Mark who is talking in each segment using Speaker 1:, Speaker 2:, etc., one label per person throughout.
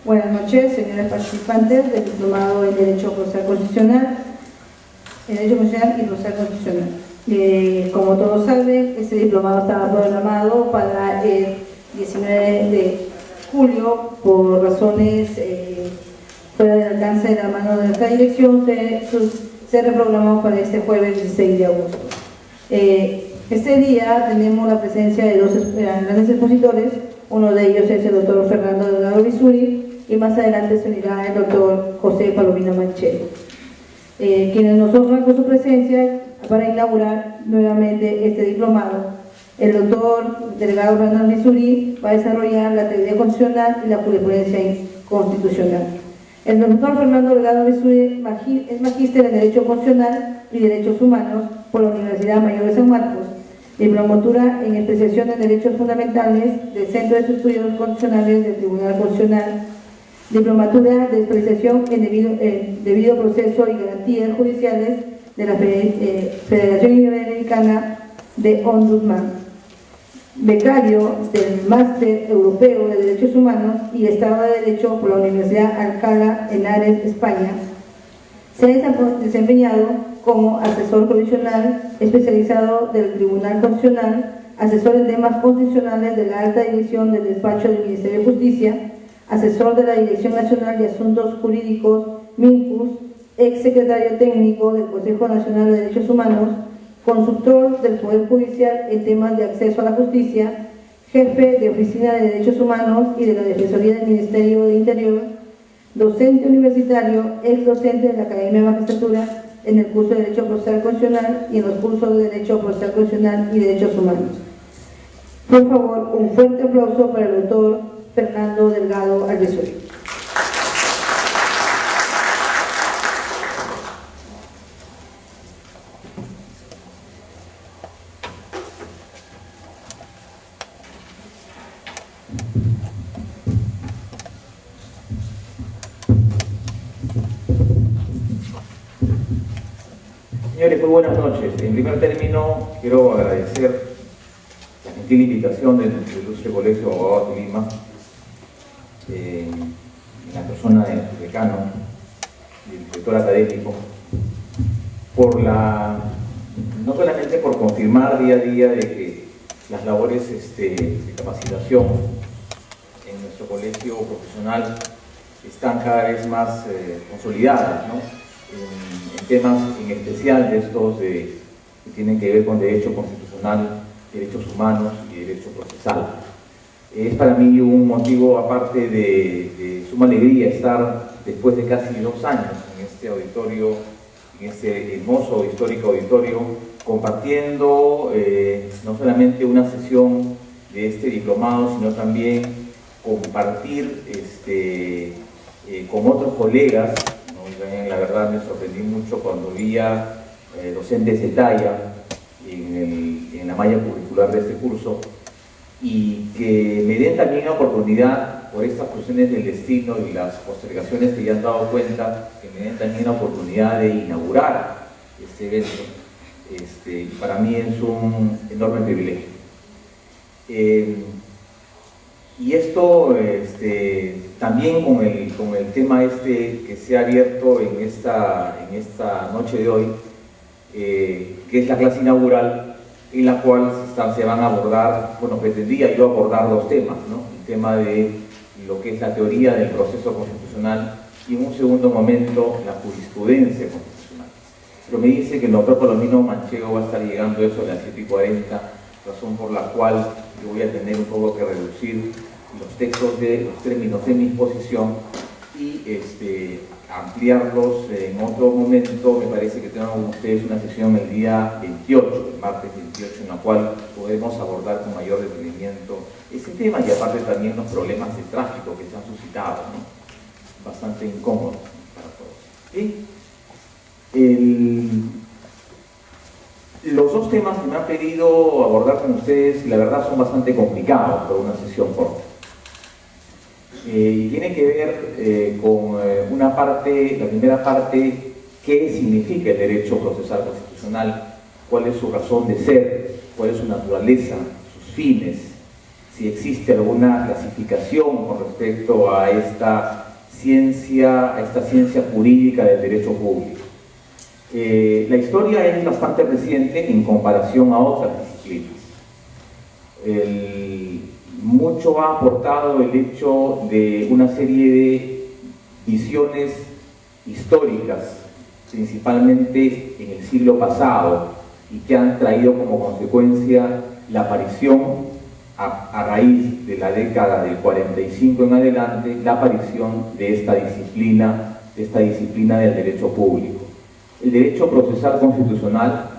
Speaker 1: Buenas noches, señores participantes del Diplomado en Derecho Procesal Constitucional, y Procesal Constitucional. Como todos saben, este diplomado estaba programado para el 19 de julio, por razones fuera del alcance de la mano de nuestra dirección, se reprogramó para este jueves 16 de agosto. Este día tenemos la presencia de dos grandes expositores. Uno de ellos es el doctor Fernando Delgado Lizuri, y más adelante se unirá el doctor José Palomino Manchego, quienes nos honran con su presencia para inaugurar nuevamente este diplomado. El doctor Delgado Fernando Lizuri va a desarrollar la teoría constitucional y la jurisprudencia constitucional. El doctor Fernando Delgado Lizuri es magíster en Derecho Constitucional y Derechos Humanos por la Universidad Mayor de San Marcos, diplomatura en especialización en Derechos Fundamentales del Centro de Estudios Constitucionales del Tribunal Constitucional, diplomatura de especialización en debido proceso y garantías judiciales de la Federación Interamericana de Ombudsman, becario del Máster Europeo de Derechos Humanos y Estado de Derecho por la Universidad Alcalá Henares, España. Se ha desempeñado como asesor provisional especializado del Tribunal Constitucional, asesor en temas constitucionales de la Alta Dirección del Despacho del Ministerio de Justicia, asesor de la Dirección Nacional de Asuntos Jurídicos, MINJUS, ex secretario técnico del Consejo Nacional de Derechos Humanos, consultor del Poder Judicial en temas de acceso a la justicia, jefe de Oficina de Derechos Humanos y de la Defensoría del Ministerio de Interior, docente universitario, ex docente de la Academia de Magistratura en el curso de Derecho Procesal Constitucional y en los cursos de Derecho Procesal Constitucional y Derechos Humanos. Por favor, un fuerte aplauso para el doctor Fernando Delgado Lizuri.
Speaker 2: Señores, muy buenas noches. En primer término, quiero agradecer la gentil invitación del Ilustre Colegio de Abogados de Lima, en la persona de su decano y el director académico, no solamente por confirmar día a día de que las labores de capacitación en nuestro colegio profesional están cada vez más consolidadas, ¿no? En temas en especial de estos que tienen que ver con derecho constitucional, derechos humanos y derecho procesal. Es para mí un motivo, aparte de suma alegría, estar después de casi 2 años en este auditorio, en este hermoso histórico auditorio, compartiendo no solamente una sesión de este diplomado, sino también compartir con otros colegas. La verdad me sorprendí mucho cuando vi a docentes de talla en la malla curricular de este curso, y que me den también la oportunidad, por estas cuestiones del destino y las postergaciones que ya han dado cuenta, que me den también la oportunidad de inaugurar este evento. Y para mí es un enorme privilegio. Y esto también con el tema que se ha abierto en esta noche de hoy, que es la clase inaugural, en la cual se van a abordar, bueno, pretendía yo abordar 2 temas, ¿no? El tema de lo que es la teoría del proceso constitucional y en un segundo momento la jurisprudencia constitucional. Pero me dice que el doctor Palomino Manchego va a estar llegando eso a las 7:40, razón por la cual yo voy a tener un poco que reducir los textos de los términos de mi exposición y ampliarlos en otro momento. Me parece que tengan con ustedes una sesión el día 28, el martes 28, en la cual podemos abordar con mayor detenimiento ese tema, y aparte también los problemas de tráfico que se han suscitado, ¿no? Bastante incómodos para todos. ¿Sí? Los 2 temas que me han pedido abordar con ustedes, la verdad, son bastante complicados para una sesión corta. Y tiene que ver con una parte, la primera parte, qué significa el derecho procesal constitucional, cuál es su razón de ser, cuál es su naturaleza, sus fines, si existe alguna clasificación con respecto a esta ciencia jurídica del derecho público. La historia es bastante reciente en comparación a otras disciplinas. Mucho ha aportado el hecho de una serie de visiones históricas, principalmente en el siglo pasado, y que han traído como consecuencia la aparición, a raíz de la década del 45 en adelante, la aparición de esta disciplina del derecho público. El derecho procesal constitucional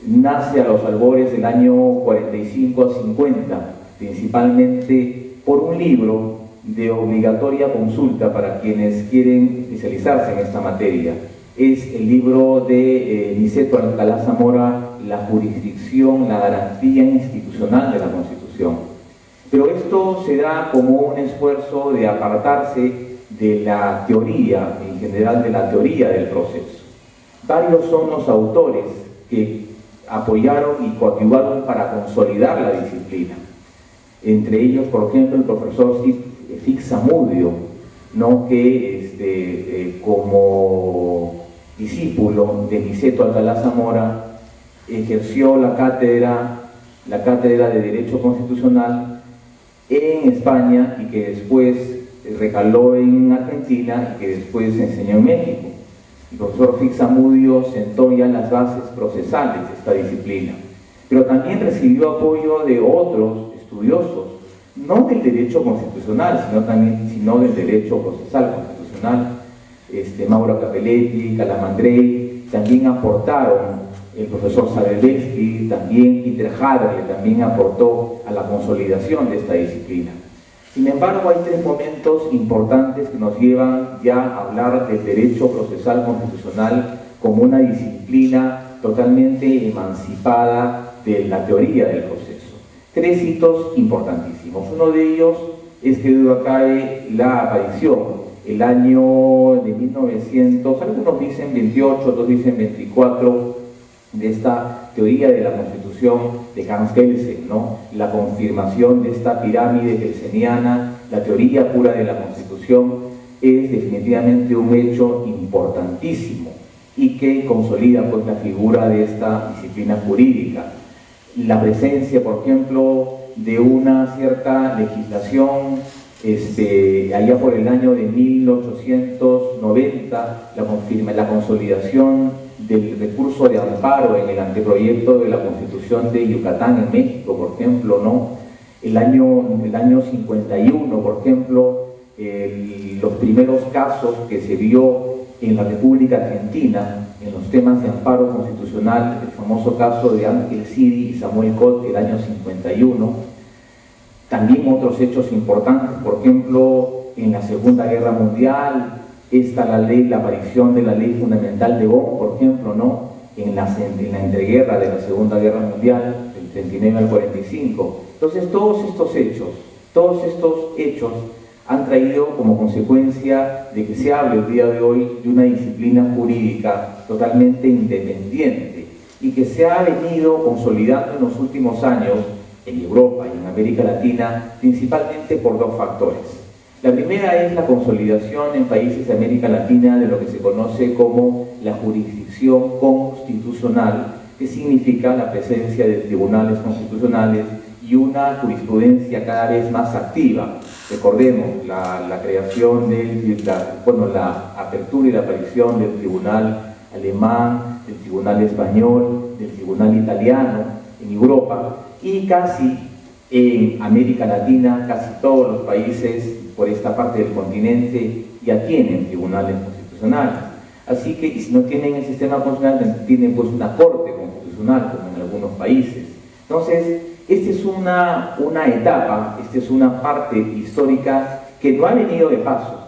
Speaker 2: nace a los albores del año 45 a 50, principalmente por un libro de obligatoria consulta para quienes quieren especializarse en esta materia. Es el libro de Niceto Alcalá Zamora, La jurisdicción, la garantía institucional de la Constitución. Pero esto se da como un esfuerzo de apartarse de la teoría, en general de la teoría del proceso. Varios son los autores que apoyaron y coadyuvaron para consolidar la disciplina. Entre ellos, por ejemplo, el profesor Fix Zamudio, ¿no?, que como discípulo de Niceto Alcalá Zamora ejerció la cátedra de Derecho Constitucional en España y que después recaló en Argentina y que después enseñó en México. El profesor Fix Zamudio sentó ya las bases procesales de esta disciplina, pero también recibió apoyo de otros estudiosos, no del derecho constitucional, sino del derecho procesal constitucional. Mauro Capelletti, Calamandrei, también aportaron, el profesor Sabelevsky, también Peter Hadley, también aportó a la consolidación de esta disciplina. Sin embargo, hay tres momentos importantes que nos llevan ya a hablar del derecho procesal constitucional como una disciplina totalmente emancipada de la teoría del proceso. Tres hitos importantísimos. Uno de ellos es que debe caer la aparición, el año de 1900, algunos dicen 28, otros dicen 24, de esta teoría de la Constitución de Hans Kelsen, ¿no? La confirmación de esta pirámide kelseniana, la teoría pura de la Constitución, es definitivamente un hecho importantísimo y que consolida pues la figura de esta disciplina jurídica. La presencia, por ejemplo, de una cierta legislación allá por el año de 1890, la consolidación del recurso de amparo en el anteproyecto de la Constitución de Yucatán en México, por ejemplo, ¿no? El año 51, por ejemplo, los primeros casos que se vio en la República Argentina en los temas de amparo constitucional, el famoso caso de Ángel Cidi y Samuel Cot, el año 51. También otros hechos importantes, por ejemplo, en la Segunda Guerra Mundial, está la aparición de la Ley Fundamental de Bonn, por ejemplo, ¿no?, en la entreguerra de la Segunda Guerra Mundial, del 39 al 45. Entonces, todos estos hechos han traído como consecuencia de que se hable el día de hoy de una disciplina jurídica totalmente independiente y que se ha venido consolidando en los últimos años en Europa y en América Latina, principalmente por dos factores. La primera es la consolidación en países de América Latina de lo que se conoce como la jurisdicción constitucional, que significa la presencia de tribunales constitucionales y una jurisprudencia cada vez más activa. Recordemos la creación la apertura y la aparición del tribunal alemán, del tribunal español, del tribunal italiano en Europa, y casi en América Latina, casi todos los países por esta parte del continente ya tienen tribunales constitucionales. Así que, y si no tienen el sistema constitucional, tienen pues una corte constitucional, como en algunos países. Entonces, esta es una etapa, esta es una parte histórica que no ha venido de paso.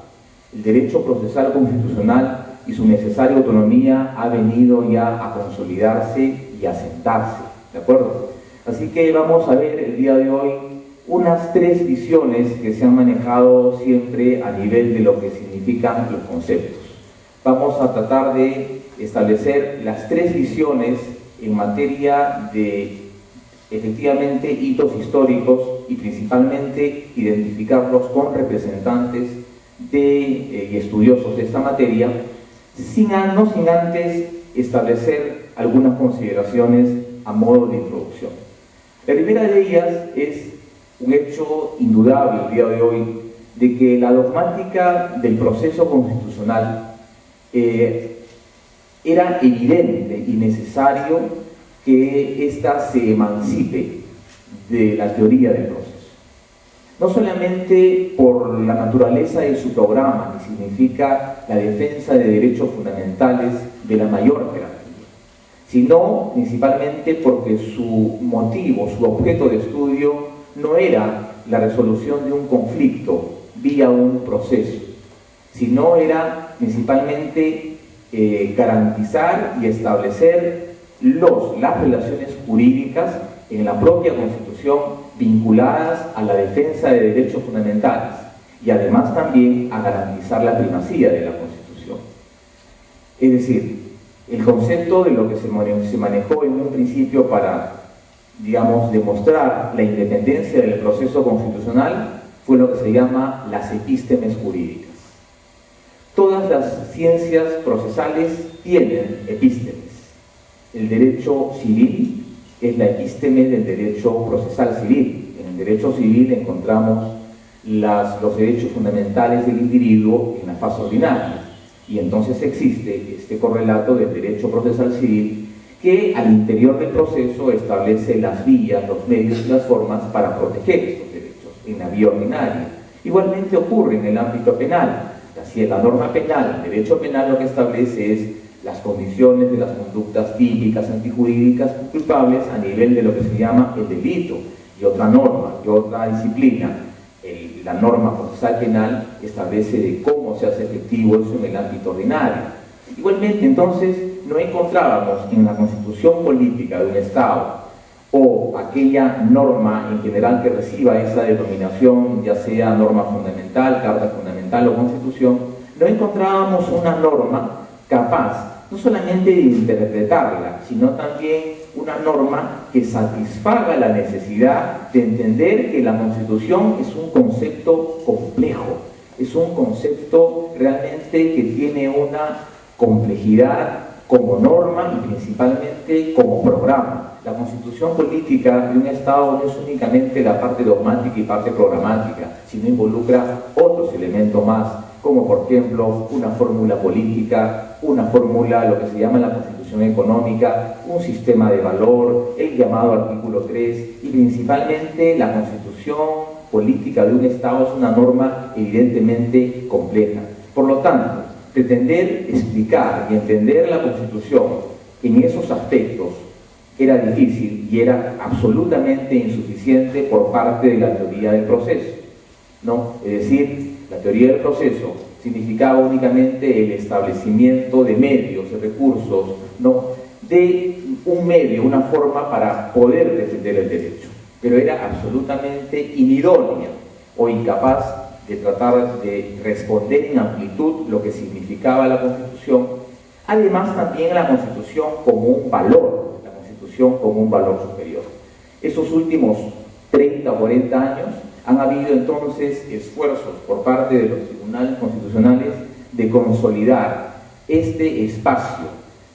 Speaker 2: El derecho procesal constitucional y su necesaria autonomía ha venido ya a consolidarse y a sentarse, ¿de acuerdo? Así que vamos a ver el día de hoy unas tres visiones que se han manejado siempre a nivel de lo que significan los conceptos. Vamos a tratar de establecer las tres visiones en materia de, efectivamente, hitos históricos y principalmente identificarlos con representantes y estudiosos de esta materia, no sin antes establecer algunas consideraciones a modo de introducción. La primera de ellas es un hecho indudable el día de hoy, de que la dogmática del proceso constitucional era evidente y necesario que ésta se emancipe de la teoría del proceso. No solamente por la naturaleza de su programa, que significa la defensa de derechos fundamentales de la mayor jerarquía, sino principalmente porque su motivo, su objeto de estudio no era la resolución de un conflicto vía un proceso, sino era principalmente garantizar y establecer las relaciones jurídicas en la propia Constitución vinculadas a la defensa de derechos fundamentales y además también a garantizar la primacía de la Constitución. Es decir, el concepto de lo que se manejó en un principio para, digamos, demostrar la independencia del proceso constitucional fue lo que se llama las epístemes jurídicas. Todas las ciencias procesales tienen epístemes. El derecho civil es la epísteme del derecho procesal civil. En el derecho civil encontramos los derechos fundamentales del individuo en la fase ordinaria, y entonces existe este correlato del derecho procesal civil que al interior del proceso establece las vías, los medios y las formas para proteger estos derechos en la vía ordinaria. Igualmente ocurre en el ámbito penal. Así es, la norma penal, el derecho penal lo que establece es las condiciones de las conductas típicas, antijurídicas, culpables a nivel de lo que se llama el delito, y otra norma, y otra disciplina. La norma procesal penal establece de cómo se hace efectivo eso en el ámbito ordinario. Igualmente, entonces, no encontrábamos en la constitución política de un Estado o aquella norma en general que reciba esa denominación, ya sea norma fundamental, carta fundamental o constitución, no encontrábamos una norma capaz no solamente de interpretarla, sino también una norma que satisfaga la necesidad de entender que la Constitución es un concepto complejo, es un concepto realmente que tiene una complejidad como norma y principalmente como programa. La Constitución política de un Estado no es únicamente la parte dogmática y parte programática, sino involucra otros elementos más, como por ejemplo una fórmula política, una fórmula, lo que se llama la Constitución económica, un sistema de valor, el llamado artículo 3, y principalmente la Constitución política de un Estado es una norma evidentemente compleja. Por lo tanto, pretender explicar y entender la Constitución en esos aspectos era difícil y era absolutamente insuficiente por parte de la teoría del proceso, ¿no? Es decir, la teoría del proceso significaba únicamente el establecimiento de medios, de recursos, ¿no? De un medio, una forma para poder defender el derecho, pero era absolutamente inidónea o incapaz de tratar de responder en amplitud lo que significaba la Constitución, además también la Constitución como un valor, la Constitución como un valor superior. Esos últimos 30 o 40 años han habido entonces esfuerzos por parte de los tribunales constitucionales de consolidar este espacio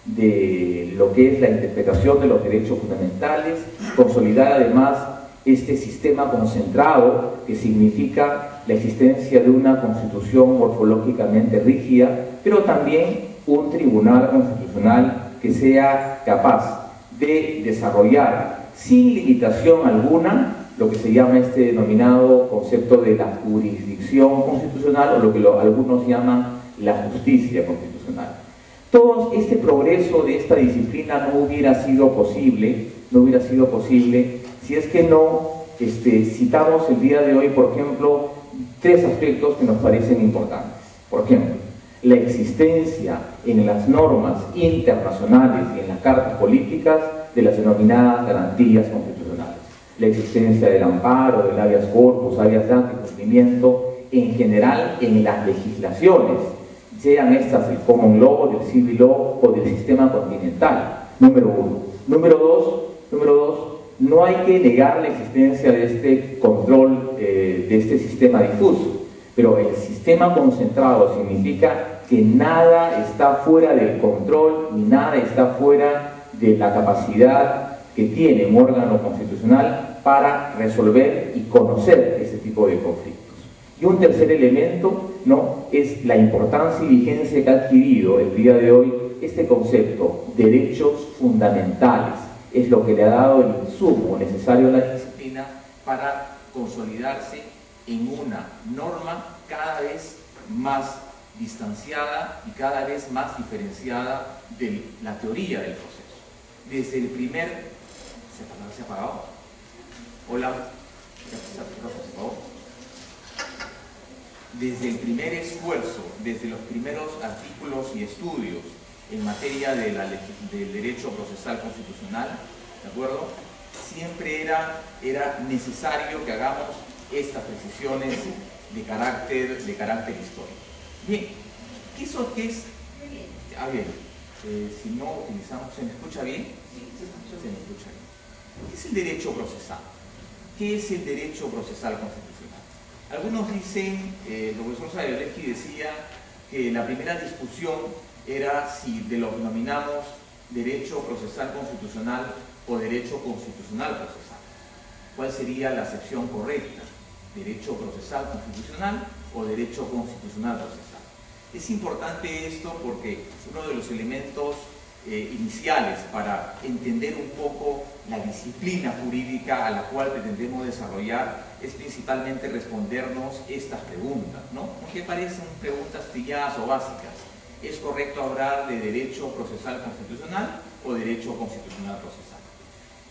Speaker 2: de lo que es la interpretación de los derechos fundamentales, consolidar además este sistema concentrado que significa la existencia de una constitución morfológicamente rígida, pero también un tribunal constitucional que sea capaz de desarrollar sin limitación alguna lo que se llama este denominado concepto de la jurisdicción constitucional, o lo que algunos llaman la justicia constitucional. Todo este progreso de esta disciplina no hubiera sido posible si es que no citamos el día de hoy, por ejemplo, tres aspectos que nos parecen importantes. Por ejemplo, la existencia en las normas internacionales y en las cartas políticas de las denominadas garantías constitucionales. La existencia del amparo, del habeas corpus, habeas data y cumplimiento, en general en las legislaciones, sean estas del common law, del civil law o del sistema continental, número uno. Número dos, no hay que negar la existencia de este control, de este sistema difuso, pero el sistema concentrado significa que nada está fuera del control y nada está fuera de la capacidad que tiene un órgano constitucional para resolver y conocer ese tipo de conflictos. Y un tercer elemento, ¿no?, es la importancia y vigencia que ha adquirido el día de hoy este concepto, derechos fundamentales. Es lo que le ha dado el insumo necesario a la disciplina para consolidarse en una norma cada vez más distanciada y cada vez más diferenciada de la teoría del proceso. Desde el primer... ¿Se ha apagado? Hola. ¿Se apagó? Desde el primer esfuerzo, desde los primeros artículos y estudios en materia del derecho procesal constitucional, ¿de acuerdo?, siempre era necesario que hagamos estas precisiones de carácter histórico. Bien, ¿qué es? Ah, bien, si no utilizamos, ¿se me escucha bien? Se me escucha bien. ¿Qué es el derecho procesal? ¿Qué es el derecho procesal constitucional? Algunos dicen, el profesor Sayolevsky decía que la primera discusión era si lo denominamos derecho procesal constitucional o derecho constitucional procesal. ¿Cuál sería la acepción correcta? ¿Derecho procesal constitucional o derecho constitucional procesal? Es importante esto porque uno de los elementos iniciales para entender un poco la disciplina jurídica a la cual pretendemos desarrollar es principalmente respondernos estas preguntas, ¿no? Aunque parecen preguntas trilladas o básicas. ¿Es correcto hablar de derecho procesal constitucional o derecho constitucional procesal?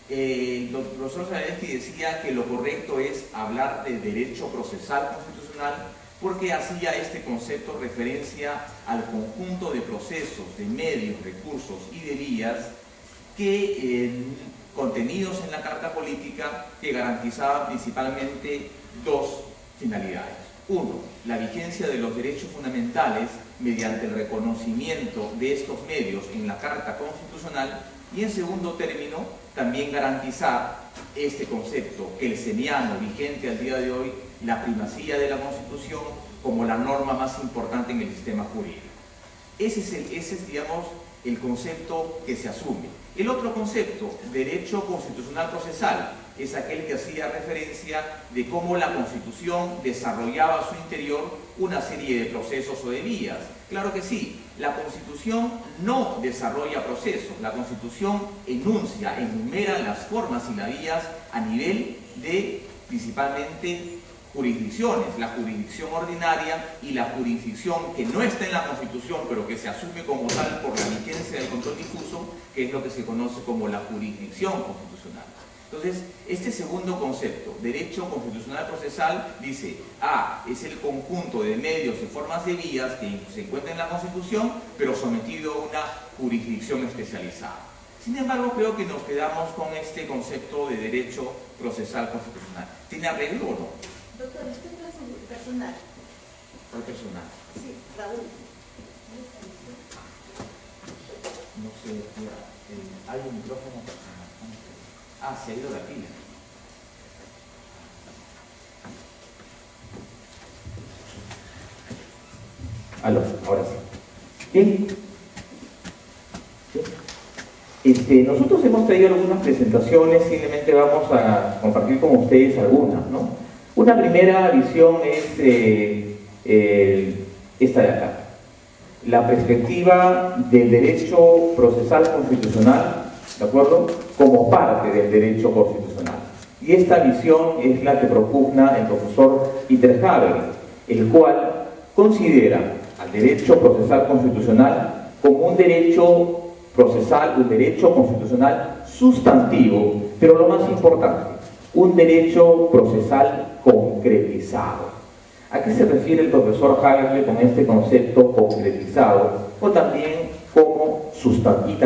Speaker 2: El profesor Sayolevsky decía que lo correcto es hablar de derecho procesal constitucional porque hacía este concepto referencia al conjunto de procesos, de medios, recursos y de vías que contenidos en la Carta Política que garantizaban principalmente dos finalidades. Uno, la vigencia de los derechos fundamentales mediante el reconocimiento de estos medios en la Carta Constitucional y en segundo término, también garantizar este concepto, que el seniano vigente al día de hoy, la primacía de la Constitución como la norma más importante en el sistema jurídico. Ese es, digamos, el concepto que se asume. El otro concepto, derecho constitucional procesal, es aquel que hacía referencia de cómo la Constitución desarrollaba a su interior una serie de procesos o de vías. Claro que sí, la Constitución no desarrolla procesos, la Constitución enumera las formas y las vías a nivel de, principalmente, jurisdicciones, la jurisdicción ordinaria y la jurisdicción que no está en la Constitución, pero que se asume como tal por la vigencia del control difuso, que es lo que se conoce como la jurisdicción constitucional. Entonces, este segundo concepto, derecho constitucional procesal, dice, es el conjunto de medios y formas de vías que se encuentran en la Constitución, pero sometido a una jurisdicción especializada. Sin embargo, creo que nos quedamos con este concepto de derecho procesal constitucional. ¿Tiene arreglo o no?
Speaker 3: Doctor, ¿usted es personal?
Speaker 2: ¿Cuál personal?
Speaker 3: Sí, Raúl.
Speaker 2: No sé, mira, hay un micrófono. Se ha ido la pila. Ahora sí. Bien. Nosotros hemos traído algunas presentaciones, simplemente vamos a compartir con ustedes algunas, ¿no? Una primera visión es esta de acá. La perspectiva del derecho procesal constitucional, ¿de acuerdo?, como parte del derecho constitucional. Y esta visión es la que propugna el profesor Peter Haber, el cual considera al derecho procesal constitucional como un derecho procesal, un derecho constitucional sustantivo, pero lo más importante, un derecho procesal concretizado. ¿A qué se refiere el profesor Haberle con este concepto concretizado o también como sustantivo?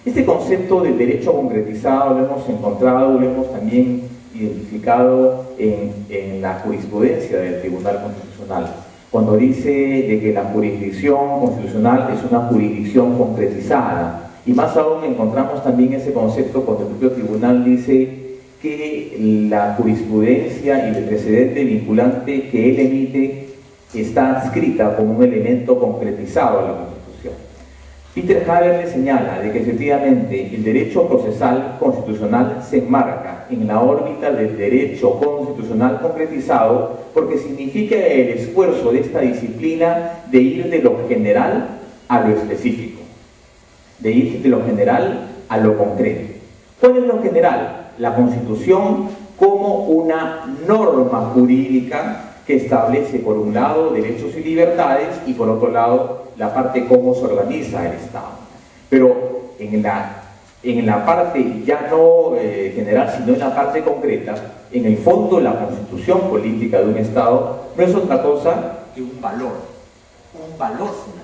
Speaker 2: Este concepto del derecho concretizado lo hemos encontrado, lo hemos también identificado en la jurisprudencia del Tribunal Constitucional, cuando dice de que la jurisdicción constitucional es una jurisdicción concretizada Y más aún encontramos también ese concepto cuando el propio tribunal dice que la jurisprudencia y el precedente vinculante que él emite está adscrita como un elemento concretizado a la Constitución. Peter Haber le señala de que efectivamente el derecho procesal constitucional se enmarca en la órbita del derecho constitucional concretizado porque significa el esfuerzo de esta disciplina de ir de lo general a lo específico, de ir de lo general a lo concreto. ¿Cuál es lo general? La Constitución como una norma jurídica que establece por un lado derechos y libertades y por otro lado la parte cómo se organiza el Estado. Pero en la parte ya no general, sino en la parte concreta, en el fondo la Constitución política de un Estado no es otra cosa que un valor fundamental.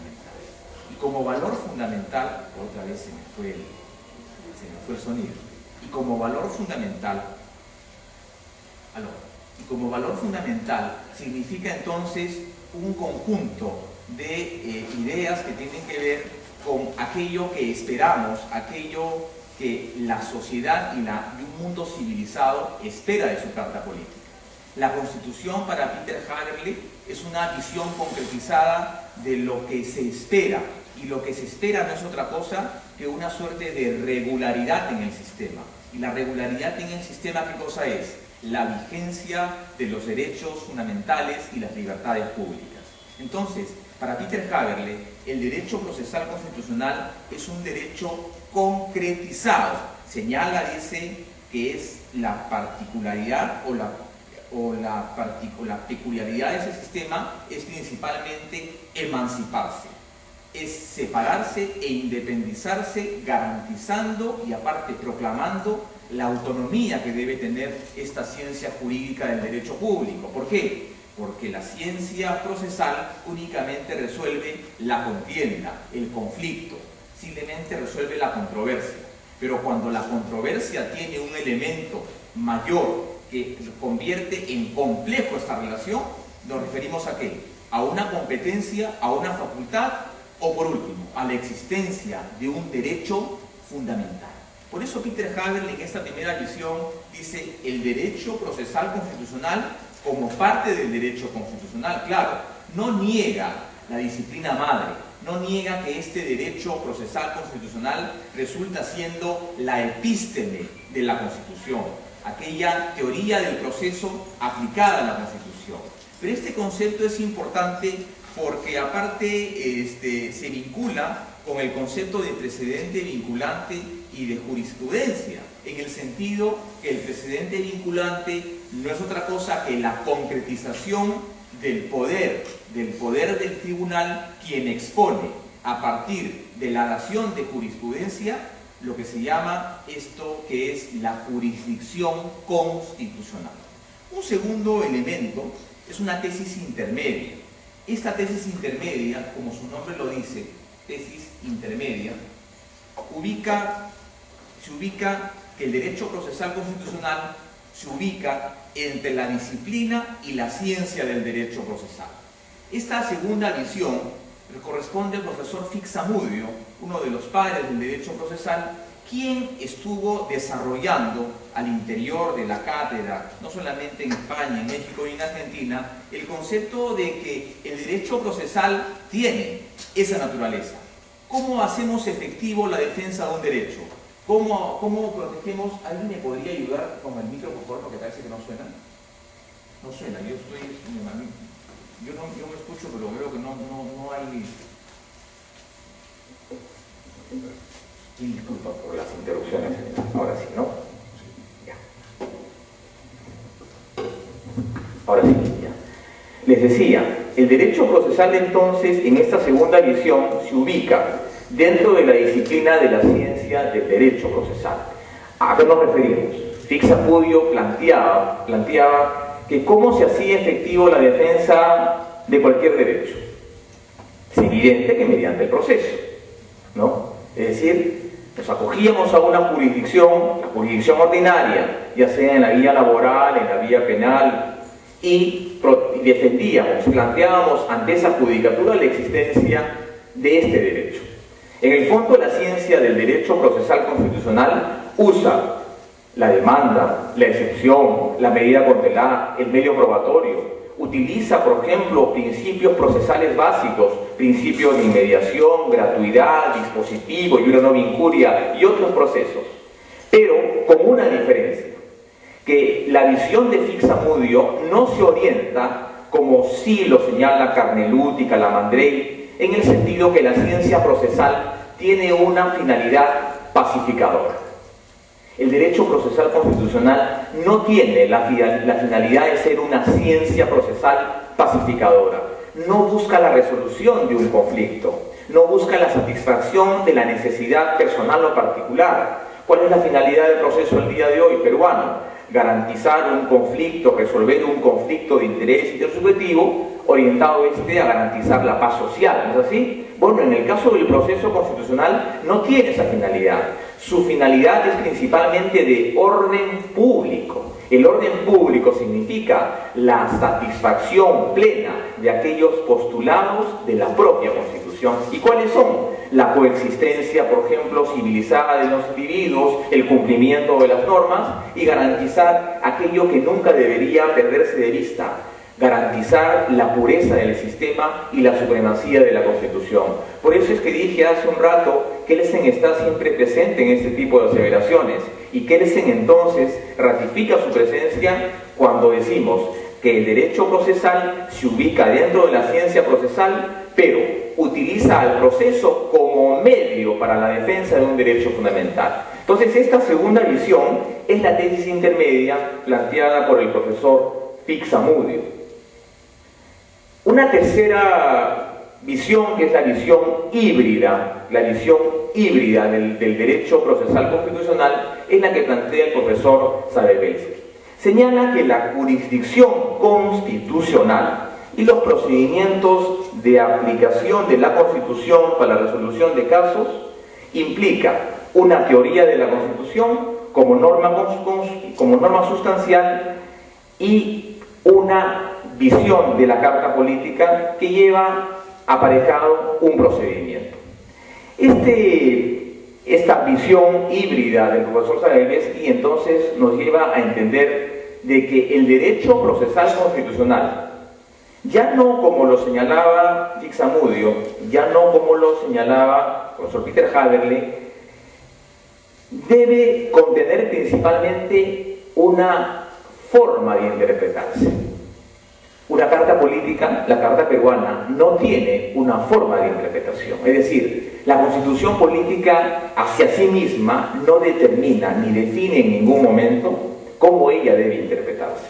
Speaker 2: Y como valor fundamental, otra vez se me fue el sonido, y como valor fundamental significa entonces un conjunto de ideas que tienen que ver con aquello que esperamos, aquello que la sociedad y un mundo civilizado espera de su carta política. La Constitución para Peter Haberle es una visión concretizada de lo que se espera, y lo que se espera no es otra cosa que una suerte de regularidad en el sistema. Y la regularidad en el sistema, ¿qué cosa es? La vigencia de los derechos fundamentales y las libertades públicas. Entonces, para Peter Haberle, el derecho procesal constitucional es un derecho concretizado. Señala, dice, que es la particularidad o la peculiaridad de ese sistema es principalmente emanciparse. Es separarse e independizarse, garantizando y aparte proclamando la autonomía que debe tener esta ciencia jurídica del derecho público. ¿Por qué? Porque la ciencia procesal únicamente resuelve la contienda, el conflicto, simplemente resuelve la controversia. Pero cuando la controversia tiene un elemento mayor que convierte en complejo esta relación, nos referimos a ¿qué? A una competencia, a una facultad, o por último, a la existencia de un derecho fundamental. Por eso Peter Haberle en esta primera visión dice el derecho procesal constitucional como parte del derecho constitucional. Claro, no niega la disciplina madre, no niega que este derecho procesal constitucional resulta siendo la epísteme de la Constitución, aquella teoría del proceso aplicada a la Constitución. Pero este concepto es importante porque aparte se vincula con el concepto de precedente vinculante y de jurisprudencia, en el sentido que el precedente vinculante no es otra cosa que la concretización del poder del tribunal, quien expone a partir de la dación de jurisprudencia lo que se llama esto que es la jurisdicción constitucional. Un segundo elemento es una tesis intermedia. Esta tesis intermedia, como su nombre lo dice, tesis intermedia, se ubica que el derecho procesal constitucional se ubica entre la disciplina y la ciencia del derecho procesal. Esta segunda visión le corresponde al profesor Fixamudio, uno de los padres del derecho procesal, quien estuvo desarrollando al interior de la cátedra, no solamente en España, en México y en Argentina, el concepto de que el derecho procesal tiene esa naturaleza. ¿Cómo hacemos efectivo la defensa de un derecho? ¿Cómo protegemos? ¿Alguien me podría ayudar con el micro, por favor, porque parece que no suena? No suena, yo me escucho, pero veo que no hay... Disculpa por las interrupciones, ahora sí, ¿no? Ya. Ahora sí, ya. Les decía, el derecho procesal entonces, en esta segunda visión, se ubica dentro de la disciplina de la ciencia del derecho procesal. ¿A qué nos referimos? Fixamudio planteaba que cómo se hacía efectivo la defensa de cualquier derecho. Es evidente que mediante el proceso, ¿no? Es decir, nos acogíamos a una jurisdicción, la jurisdicción ordinaria, ya sea en la vía laboral, en la vía penal, y defendíamos, planteábamos ante esa judicatura la existencia de este derecho. En el fondo, la ciencia del derecho procesal constitucional usa la demanda, la excepción, la medida cautelar, el medio probatorio. Utiliza, por ejemplo, principios procesales básicos, principios de inmediación, gratuidad, dispositivo, iura non incuria y otros procesos. Pero con una diferencia, que la visión de Fixamudio no se orienta, como sí lo señala Carnelut y Calamandrei, en el sentido que la ciencia procesal tiene una finalidad pacificadora. El derecho procesal constitucional no tiene la finalidad de ser una ciencia procesal pacificadora. No busca la resolución de un conflicto, no busca la satisfacción de la necesidad personal o particular. ¿Cuál es la finalidad del proceso el día de hoy peruano? Garantizar un conflicto, resolver un conflicto de interés intersubjetivo orientado a garantizar la paz social, ¿no es así? Bueno, en el caso del proceso constitucional no tiene esa finalidad. Su finalidad es principalmente de orden público. El orden público significa la satisfacción plena de aquellos postulados de la propia Constitución. ¿Y cuáles son? La coexistencia, por ejemplo, civilizada de los individuos, el cumplimiento de las normas y garantizar aquello que nunca debería perderse de vista, garantizar la pureza del sistema y la supremacía de la Constitución. Por eso es que dije hace un rato que Kelsen está siempre presente en este tipo de aseveraciones, y Kelsen entonces ratifica su presencia cuando decimos que el derecho procesal se ubica dentro de la ciencia procesal, pero utiliza al proceso como medio para la defensa de un derecho fundamental. Entonces, esta segunda visión es la tesis intermedia planteada por el profesor Fixamudio. Una tercera visión, que es la visión híbrida del derecho procesal constitucional, es la que plantea el profesor Sabelbelsky. Señala que la jurisdicción constitucional y los procedimientos de aplicación de la Constitución para la resolución de casos implica una teoría de la Constitución como norma sustancial y una visión de la Carta Política que lleva aparejado un procedimiento. Esta visión híbrida del profesor Sabelbelsky entonces nos lleva a entender de que el derecho procesal constitucional, ya no como lo señalaba Fixamudio, ya no como lo señalaba el profesor Peter Haberle, debe contener principalmente una forma de interpretarse. Una carta política, la carta peruana, no tiene una forma de interpretación. Es decir, la Constitución política hacia sí misma no determina ni define en ningún momento cómo ella debe interpretarse.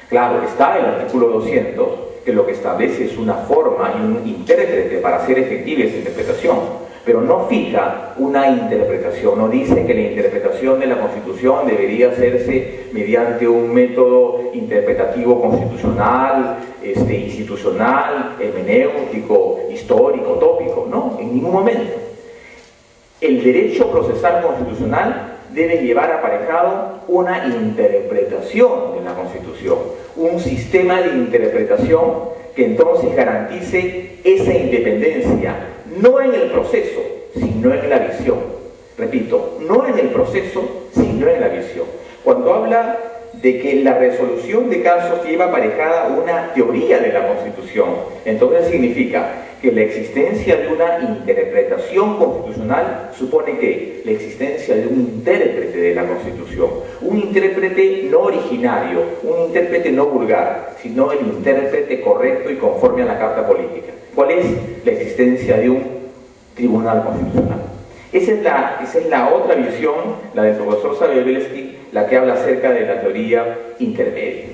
Speaker 2: Claro, está el artículo 200, que lo que establece es una forma y un intérprete para hacer efectiva esa interpretación, pero no fija una interpretación, no dice que la interpretación de la Constitución debería hacerse mediante un método interpretativo constitucional, institucional, hermenéutico, histórico, tópico, no, en ningún momento. El derecho procesal constitucional debe llevar aparejado una interpretación de la Constitución, un sistema de interpretación que entonces garantice esa independencia, no en el proceso, sino en la visión. Repito, no en el proceso, sino en la visión. Cuando habla de que la resolución de casos lleva aparejada una teoría de la Constitución, entonces significa que la existencia de una interpretación constitucional supone que la existencia de un intérprete de la Constitución, un intérprete no originario, un intérprete no vulgar, sino el intérprete correcto y conforme a la Carta Política. ¿Cuál es? La existencia de un tribunal constitucional. Esa es la otra visión, la del profesor Sabelbelsky, la que habla acerca de la teoría intermedia.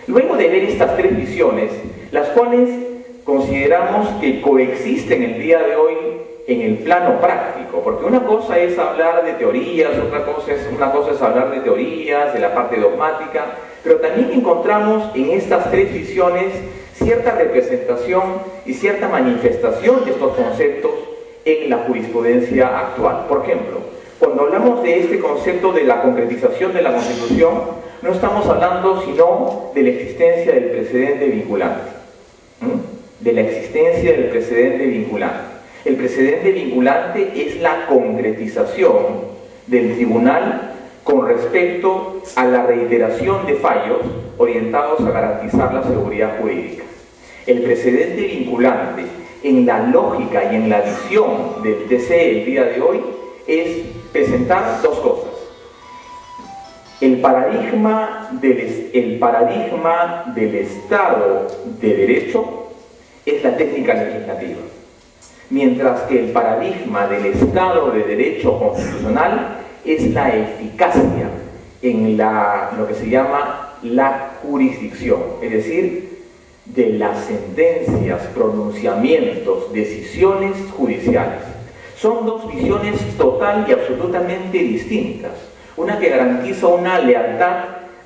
Speaker 2: Luego de ver estas tres visiones, las cuales consideramos que coexisten el día de hoy en el plano práctico, porque una cosa es hablar de teorías, una cosa es hablar de teorías, de la parte dogmática, pero también encontramos en estas tres visiones cierta representación y cierta manifestación de estos conceptos en la jurisprudencia actual. Por ejemplo, cuando hablamos de este concepto de la concretización de la Constitución, no estamos hablando sino de la existencia del precedente vinculante. De la existencia del precedente vinculante. El precedente vinculante es la concretización del tribunal con respecto a la reiteración de fallos orientados a garantizar la seguridad jurídica. El precedente vinculante, en la lógica y en la visión del TC el día de hoy, es presentar dos cosas. El paradigma del Estado de Derecho es la técnica legislativa, mientras que el paradigma del Estado de Derecho constitucional es la eficacia en lo que se llama la jurisdicción, es decir, de las sentencias, pronunciamientos, decisiones judiciales. Son dos visiones total y absolutamente distintas. Una que garantiza una lealtad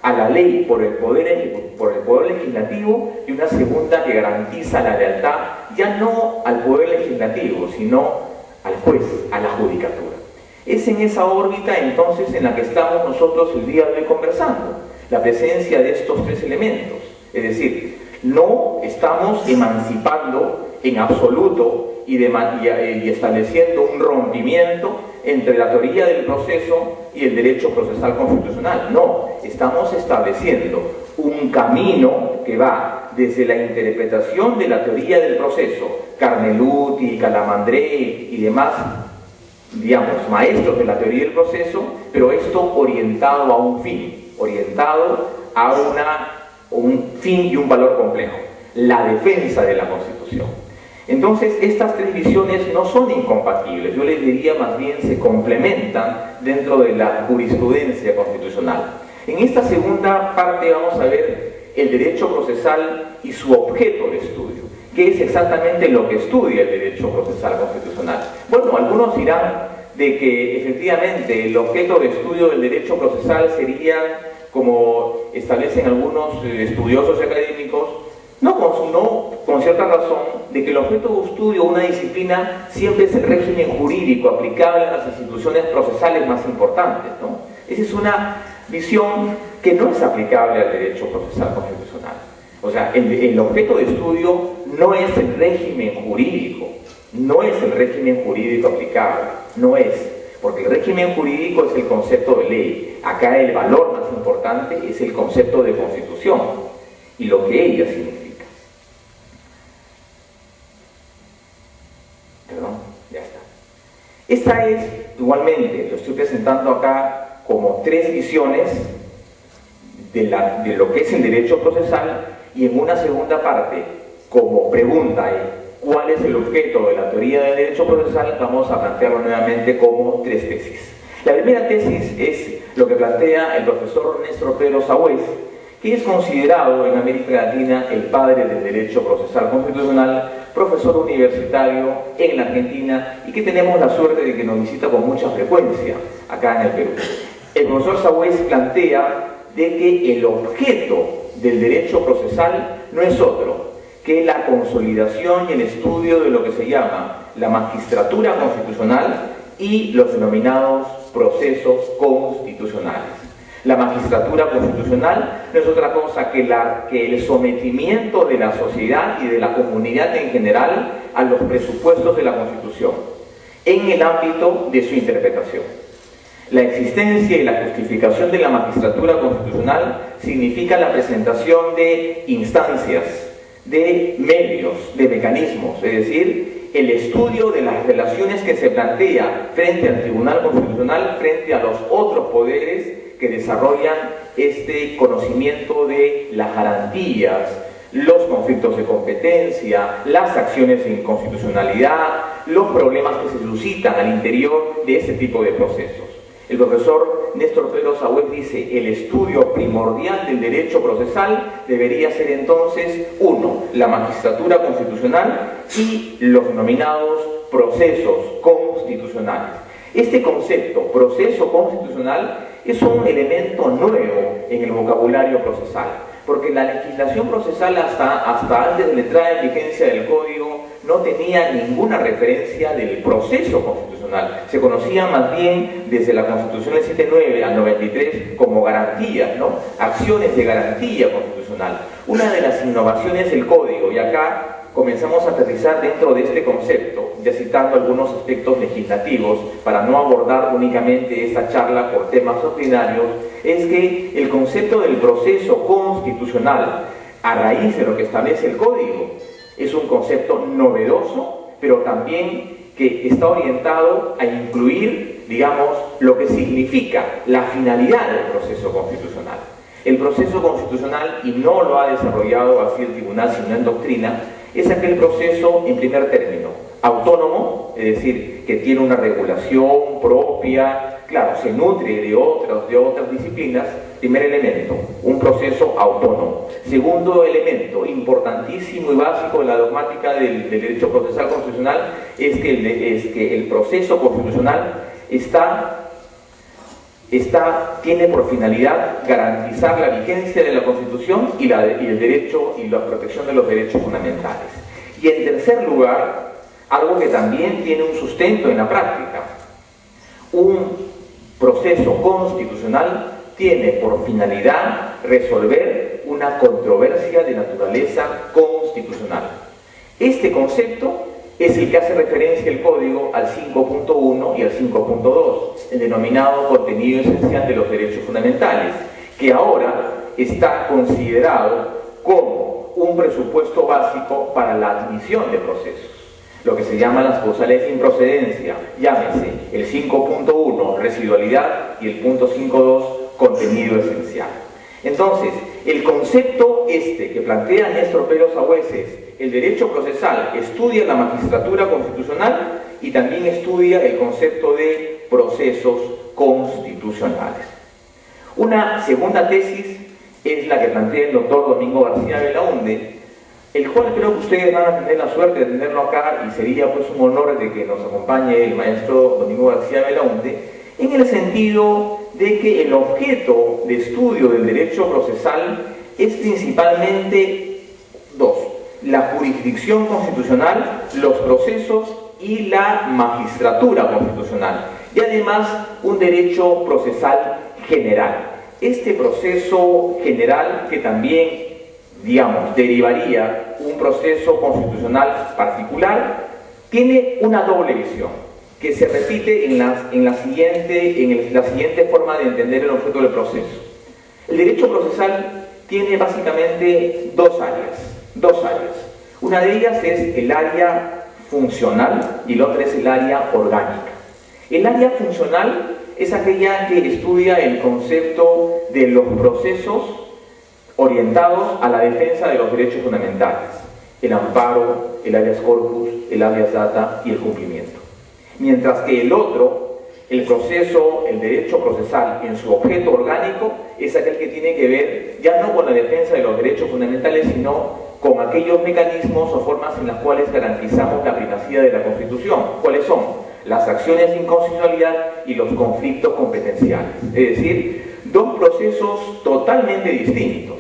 Speaker 2: a la ley por el poder legislativo, y una segunda que garantiza la lealtad ya no al poder legislativo, sino al juez, a la judicatura. Es en esa órbita entonces en la que estamos nosotros el día de hoy conversando, la presencia de estos tres elementos. Es decir, no estamos emancipando en absoluto y estableciendo un rompimiento entre la teoría del proceso y el derecho procesal constitucional. No, estamos estableciendo un camino que va desde la interpretación de la teoría del proceso, Carneluti, Calamandrei y demás, digamos, maestros de la teoría del proceso, pero esto orientado a un fin, orientado a un fin y un valor complejo, la defensa de la Constitución. Entonces, estas tres visiones no son incompatibles, yo les diría más bien se complementan dentro de la jurisprudencia constitucional. En esta segunda parte vamos a ver el derecho procesal y su objeto de estudio. ¿Qué es exactamente lo que estudia el derecho procesal constitucional? Bueno, algunos dirán de que efectivamente el objeto de estudio del derecho procesal sería, como establecen algunos estudiosos y académicos, no con cierta razón, de que el objeto de estudio de una disciplina siempre es el régimen jurídico aplicable a las instituciones procesales más importantes, ¿no? Esa es una visión que no es aplicable al derecho procesal constitucional. O sea, el objeto de estudio no es el régimen jurídico, no es el régimen jurídico aplicable, no es, porque el régimen jurídico es el concepto de ley. Acá el valor más importante es el concepto de constitución y lo que ella significa. Perdón, ya está. Esta es, igualmente, lo estoy presentando acá como tres visiones de lo que es el derecho procesal, y en una segunda parte, como pregunta, ¿cuál es el objeto de la teoría del derecho procesal? Vamos a plantearlo nuevamente como tres tesis. La primera tesis es lo que plantea el profesor Néstor Pedro Sagüez, que es considerado en América Latina el padre del derecho procesal constitucional, profesor universitario en la Argentina, y que tenemos la suerte de que nos visita con mucha frecuencia acá en el Perú. El profesor Sagüez plantea de que el objeto del derecho procesal no es otro que la consolidación y el estudio de lo que se llama la magistratura constitucional y los denominados procesos constitucionales. La magistratura constitucional no es otra cosa que el sometimiento de la sociedad y de la comunidad en general a los presupuestos de la Constitución, en el ámbito de su interpretación. La existencia y la justificación de la magistratura constitucional significa la presentación de instancias, de medios, de mecanismos, es decir, el estudio de las relaciones que se plantea frente al Tribunal Constitucional, frente a los otros poderes que desarrollan este conocimiento de las garantías, los conflictos de competencia, las acciones de inconstitucionalidad, los problemas que se suscitan al interior de ese tipo de procesos. El profesor Néstor Pedro Sagüez dice: el estudio primordial del derecho procesal debería ser entonces, uno, la magistratura constitucional y los denominados procesos constitucionales. Este concepto, proceso constitucional, es un elemento nuevo en el vocabulario procesal, porque la legislación procesal hasta antes de la entrada en vigencia del Código no tenía ninguna referencia del proceso constitucional. Se conocía más bien desde la Constitución del 79 al 93 como garantías, ¿no? Acciones de garantía constitucional. Una de las innovaciones del código, y acá comenzamos a aterrizar dentro de este concepto, ya citando algunos aspectos legislativos para no abordar únicamente esta charla por temas doctrinarios, es que el concepto del proceso constitucional a raíz de lo que establece el código es un concepto novedoso, pero también que está orientado a incluir, digamos, lo que significa la finalidad del proceso constitucional. El proceso constitucional, y no lo ha desarrollado así el tribunal sino en doctrina, es aquel proceso, en primer término, autónomo, es decir, que tiene una regulación propia, claro, se nutre de otras disciplinas. Primer elemento, un proceso autónomo. Segundo elemento, importantísimo y básico de la dogmática del derecho procesal constitucional, es que el proceso constitucional tiene por finalidad garantizar la vigencia de la Constitución y el derecho y la protección de los derechos fundamentales. Y en tercer lugar, algo que también tiene un sustento en la práctica, un proceso constitucional tiene por finalidad resolver una controversia de naturaleza constitucional. Este concepto es el que hace referencia el Código al 5.1 y al 5.2, el denominado contenido esencial de los derechos fundamentales, que ahora está considerado como un presupuesto básico para la admisión de procesos, lo que se llama las causales de improcedencia, llámese el 5.1 residualidad y el punto 5.2 contenido esencial. Entonces, el concepto que plantea Néstor Pérez Sagüeses, el derecho procesal, estudia la magistratura constitucional y también estudia el concepto de procesos constitucionales. Una segunda tesis es la que plantea el doctor Domingo García Belaunde, el cual creo que ustedes van a tener la suerte de tenerlo acá, y sería pues un honor de que nos acompañe el maestro Domingo García Belaunde, en el sentido de que el objeto de estudio del derecho procesal es principalmente dos: la jurisdicción constitucional, los procesos y la magistratura constitucional, y además un derecho procesal general. Este proceso general, que también, digamos, derivaría un proceso constitucional particular, tiene una doble visión que se repite en la siguiente forma de entender el objeto del proceso. El derecho procesal tiene básicamente dos áreas. Una de ellas es el área funcional y la otra es el área orgánica. El área funcional es aquella que estudia el concepto de los procesos orientados a la defensa de los derechos fundamentales: el amparo, el habeas corpus, el habeas data y el cumplimiento. Mientras que el otro, el derecho procesal en su objeto orgánico, es aquel que tiene que ver ya no con la defensa de los derechos fundamentales, sino con aquellos mecanismos o formas en las cuales garantizamos la primacía de la Constitución. ¿Cuáles son? Las acciones de inconstitucionalidad y los conflictos competenciales. Es decir, dos procesos totalmente distintos.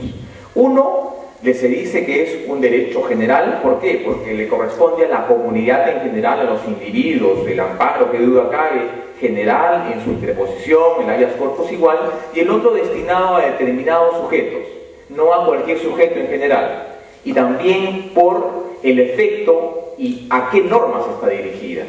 Speaker 2: Uno se dice que es un derecho general. ¿Por qué? Porque le corresponde a la comunidad en general, a los individuos, el amparo, que duda cabe, general en su interposición, el habeas corpus igual, y el otro destinado a determinados sujetos, no a cualquier sujeto en general. Y también por el efecto y a qué normas está dirigida.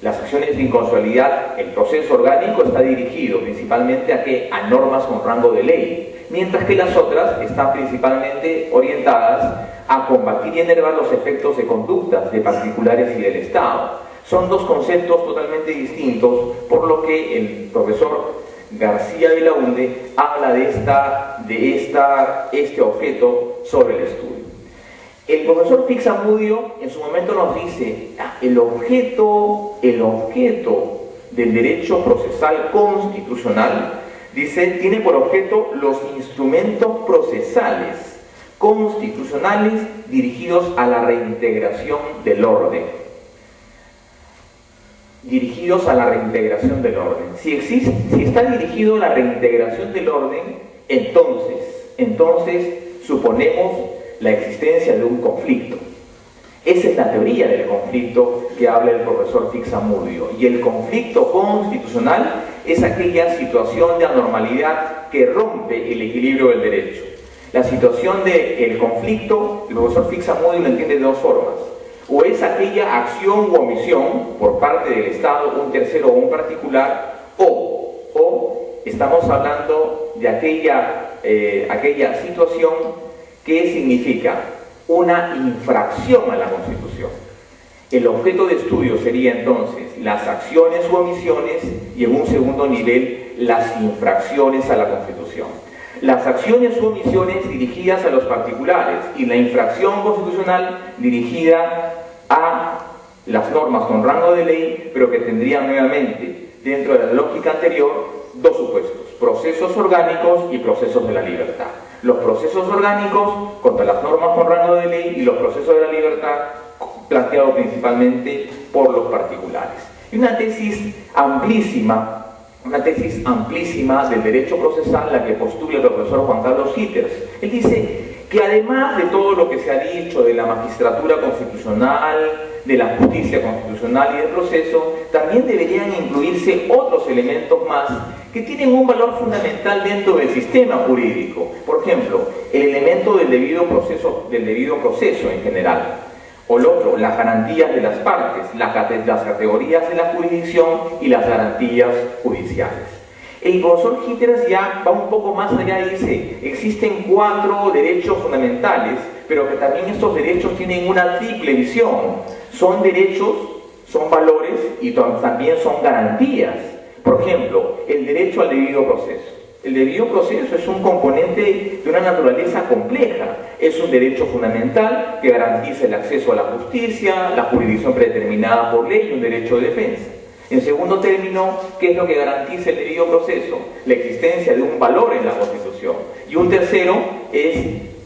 Speaker 2: Las acciones de inconstitucionalidad, el proceso orgánico está dirigido principalmente a normas con rango de ley, mientras que las otras están principalmente orientadas a combatir y enervar los efectos de conductas de particulares y del Estado. Son dos conceptos totalmente distintos, por lo que el profesor García Belaunde habla de este objeto sobre el estudio. El profesor Fixamudio en su momento nos dice: el objeto del derecho procesal constitucional, dice, tiene por objeto los instrumentos procesales constitucionales dirigidos a la reintegración del orden. Si está dirigido a la reintegración del orden, entonces suponemos la existencia de un conflicto. Esa es la teoría del conflicto que habla el profesor Fixamudio. Y el conflicto constitucional es aquella situación de anormalidad que rompe el equilibrio del derecho. La situación del conflicto, el profesor Fixamudio lo entiende de dos formas. O es aquella acción u omisión por parte del Estado, un tercero o un particular, o estamos hablando de aquella situación que significa una infracción a la Constitución. El objeto de estudio sería entonces las acciones u omisiones y en un segundo nivel las infracciones a la Constitución. Las acciones u omisiones dirigidas a los particulares y la infracción constitucional dirigida a las normas con rango de ley, pero que tendrían nuevamente, dentro de la lógica anterior, dos supuestos: procesos orgánicos y procesos de la libertad. Los procesos orgánicos contra las normas con rango de ley y los procesos de la libertad planteados principalmente por los particulares. Y una tesis amplísima del derecho procesal, la que postula el profesor Juan Carlos Hitters. Él dice que además de todo lo que se ha dicho de la magistratura constitucional, de la justicia constitucional y del proceso, también deberían incluirse otros elementos más que tienen un valor fundamental dentro del sistema jurídico. Por ejemplo, el elemento del debido proceso en general. O el otro, las garantías de las partes, las categorías de la jurisdicción y las garantías judiciales. El profesor Hitters ya va un poco más allá y dice: existen 4 derechos fundamentales, pero que también estos derechos tienen una triple visión. Son derechos, son valores y también son garantías. Por ejemplo, el derecho al debido proceso. El debido proceso es un componente de una naturaleza compleja. Es un derecho fundamental que garantiza el acceso a la justicia, la jurisdicción predeterminada por ley y un derecho de defensa. En segundo término, ¿qué es lo que garantiza el debido proceso? La existencia de un valor en la Constitución. Y un tercero es,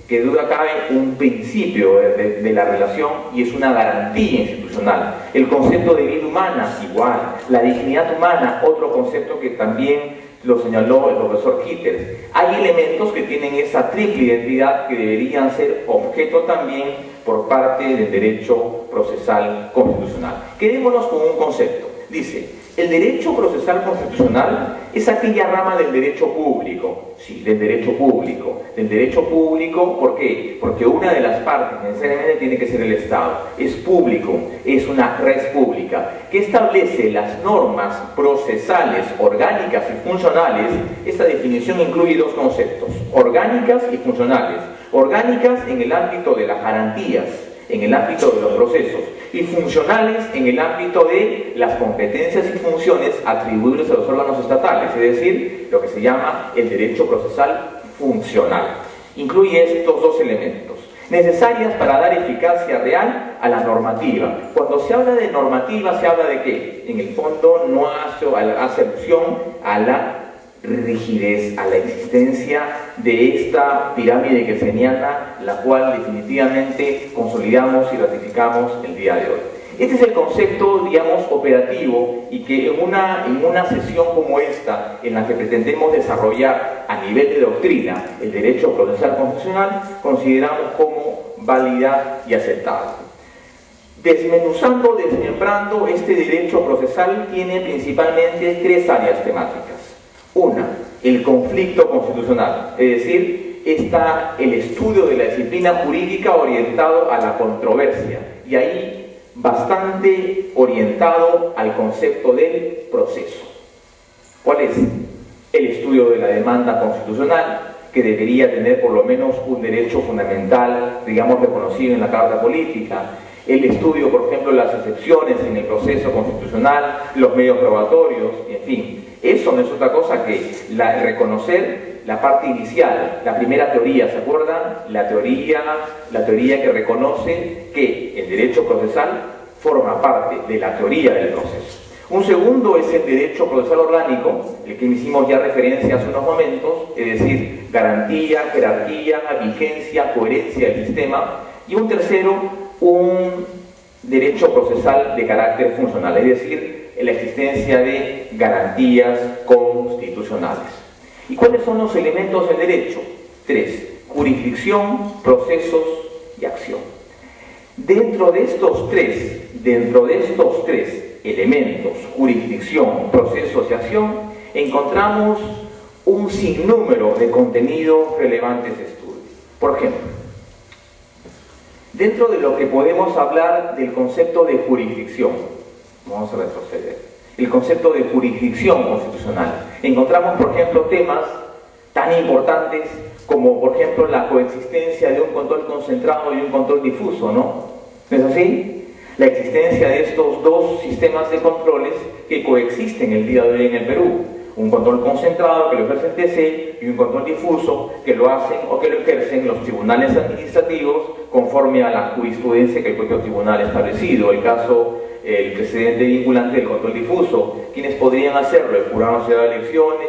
Speaker 2: que duda cabe, un principio de la relación y es una garantía institucional. El concepto de vida humana, igual. La dignidad humana, otro concepto que también lo señaló el profesor Hitters. Hay elementos que tienen esa triple identidad que deberían ser objeto también por parte del derecho procesal constitucional. Quedémonos con un concepto. Dice: el derecho procesal constitucional es aquella rama del derecho público. Sí, del derecho público. Del derecho público, ¿por qué? Porque una de las partes necesariamente tiene que ser el Estado. Es público, es una res pública, que establece las normas procesales, orgánicas y funcionales. Esta definición incluye dos conceptos: orgánicas y funcionales. Orgánicas en el ámbito de las garantías, en el ámbito de los procesos, y funcionales en el ámbito de las competencias y funciones atribuibles a los órganos estatales, es decir, lo que se llama el derecho procesal funcional. Incluye estos dos elementos, necesarias para dar eficacia real a la normativa. Cuando se habla de normativa, ¿se habla de qué? En el fondo no hace alusión a la rigidez, a la existencia de esta pirámide que señala, la cual definitivamente consolidamos y ratificamos el día de hoy. Este es el concepto, digamos, operativo, y que en una sesión como esta, en la que pretendemos desarrollar a nivel de doctrina el derecho procesal constitucional, consideramos como válida y aceptable. Desmembrando este derecho procesal, tiene principalmente 3 áreas temáticas. Una, el conflicto constitucional, es decir, está el estudio de la disciplina jurídica orientado a la controversia, y ahí bastante orientado al concepto del proceso. ¿Cuál es? El estudio de la demanda constitucional, que debería tener por lo menos un derecho fundamental, digamos, reconocido en la Carta Política. El estudio, por ejemplo, de las excepciones en el proceso constitucional, los medios probatorios, en fin. Eso no es otra cosa que reconocer la parte inicial, la primera teoría, ¿se acuerdan? La teoría que reconoce que el derecho procesal forma parte de la teoría del proceso. Un segundo es el derecho procesal orgánico, el que hicimos ya referencia hace unos momentos, es decir, garantía, jerarquía, vigencia, coherencia del sistema. Y un tercero, un derecho procesal de carácter funcional, es decir, la existencia de garantías constitucionales. ¿Y cuáles son los elementos del derecho? 3. Jurisdicción, procesos y acción. Dentro de estos tres elementos, jurisdicción, procesos y acción, encontramos un sinnúmero de contenidos relevantes de estudio. Por ejemplo, dentro de lo que podemos hablar del concepto de jurisdicción, vamos a retroceder, el concepto de jurisdicción constitucional, encontramos, por ejemplo, temas tan importantes como, por ejemplo, la coexistencia de un control concentrado y un control difuso, ¿no? ¿No es así? La existencia de estos dos sistemas de controles que coexisten el día de hoy en el Perú. Un control concentrado que lo ejerce el TC y un control difuso que lo hacen o que lo ejercen los tribunales administrativos conforme a la jurisprudencia que el propio tribunal ha establecido. El precedente vinculante del control difuso. ¿Quiénes podrían hacerlo? El Jurado Nacional de Elecciones,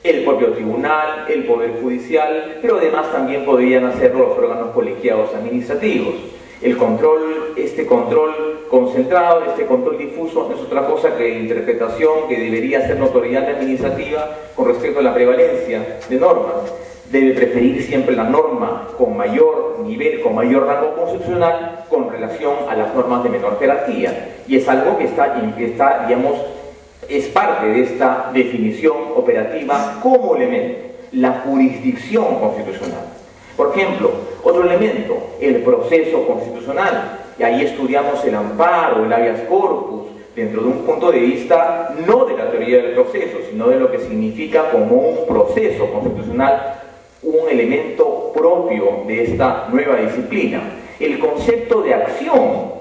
Speaker 2: el propio tribunal, el Poder Judicial, pero además también podrían hacerlo los órganos colegiados administrativos. Este control concentrado, este control difuso no es otra cosa que interpretación que debería ser notoriedad administrativa con respecto a la prevalencia de normas. Debe preferir siempre la norma con mayor nivel, con mayor rango constitucional con relación a las normas de menor jerarquía. Y es algo que digamos, es parte de esta definición operativa como elemento, la jurisdicción constitucional. Por ejemplo, otro elemento, el proceso constitucional. Y ahí estudiamos el amparo, el habeas corpus, dentro de un punto de vista no de la teoría del proceso, sino de lo que significa como un proceso constitucional, un elemento propio de esta nueva disciplina. El concepto de acción.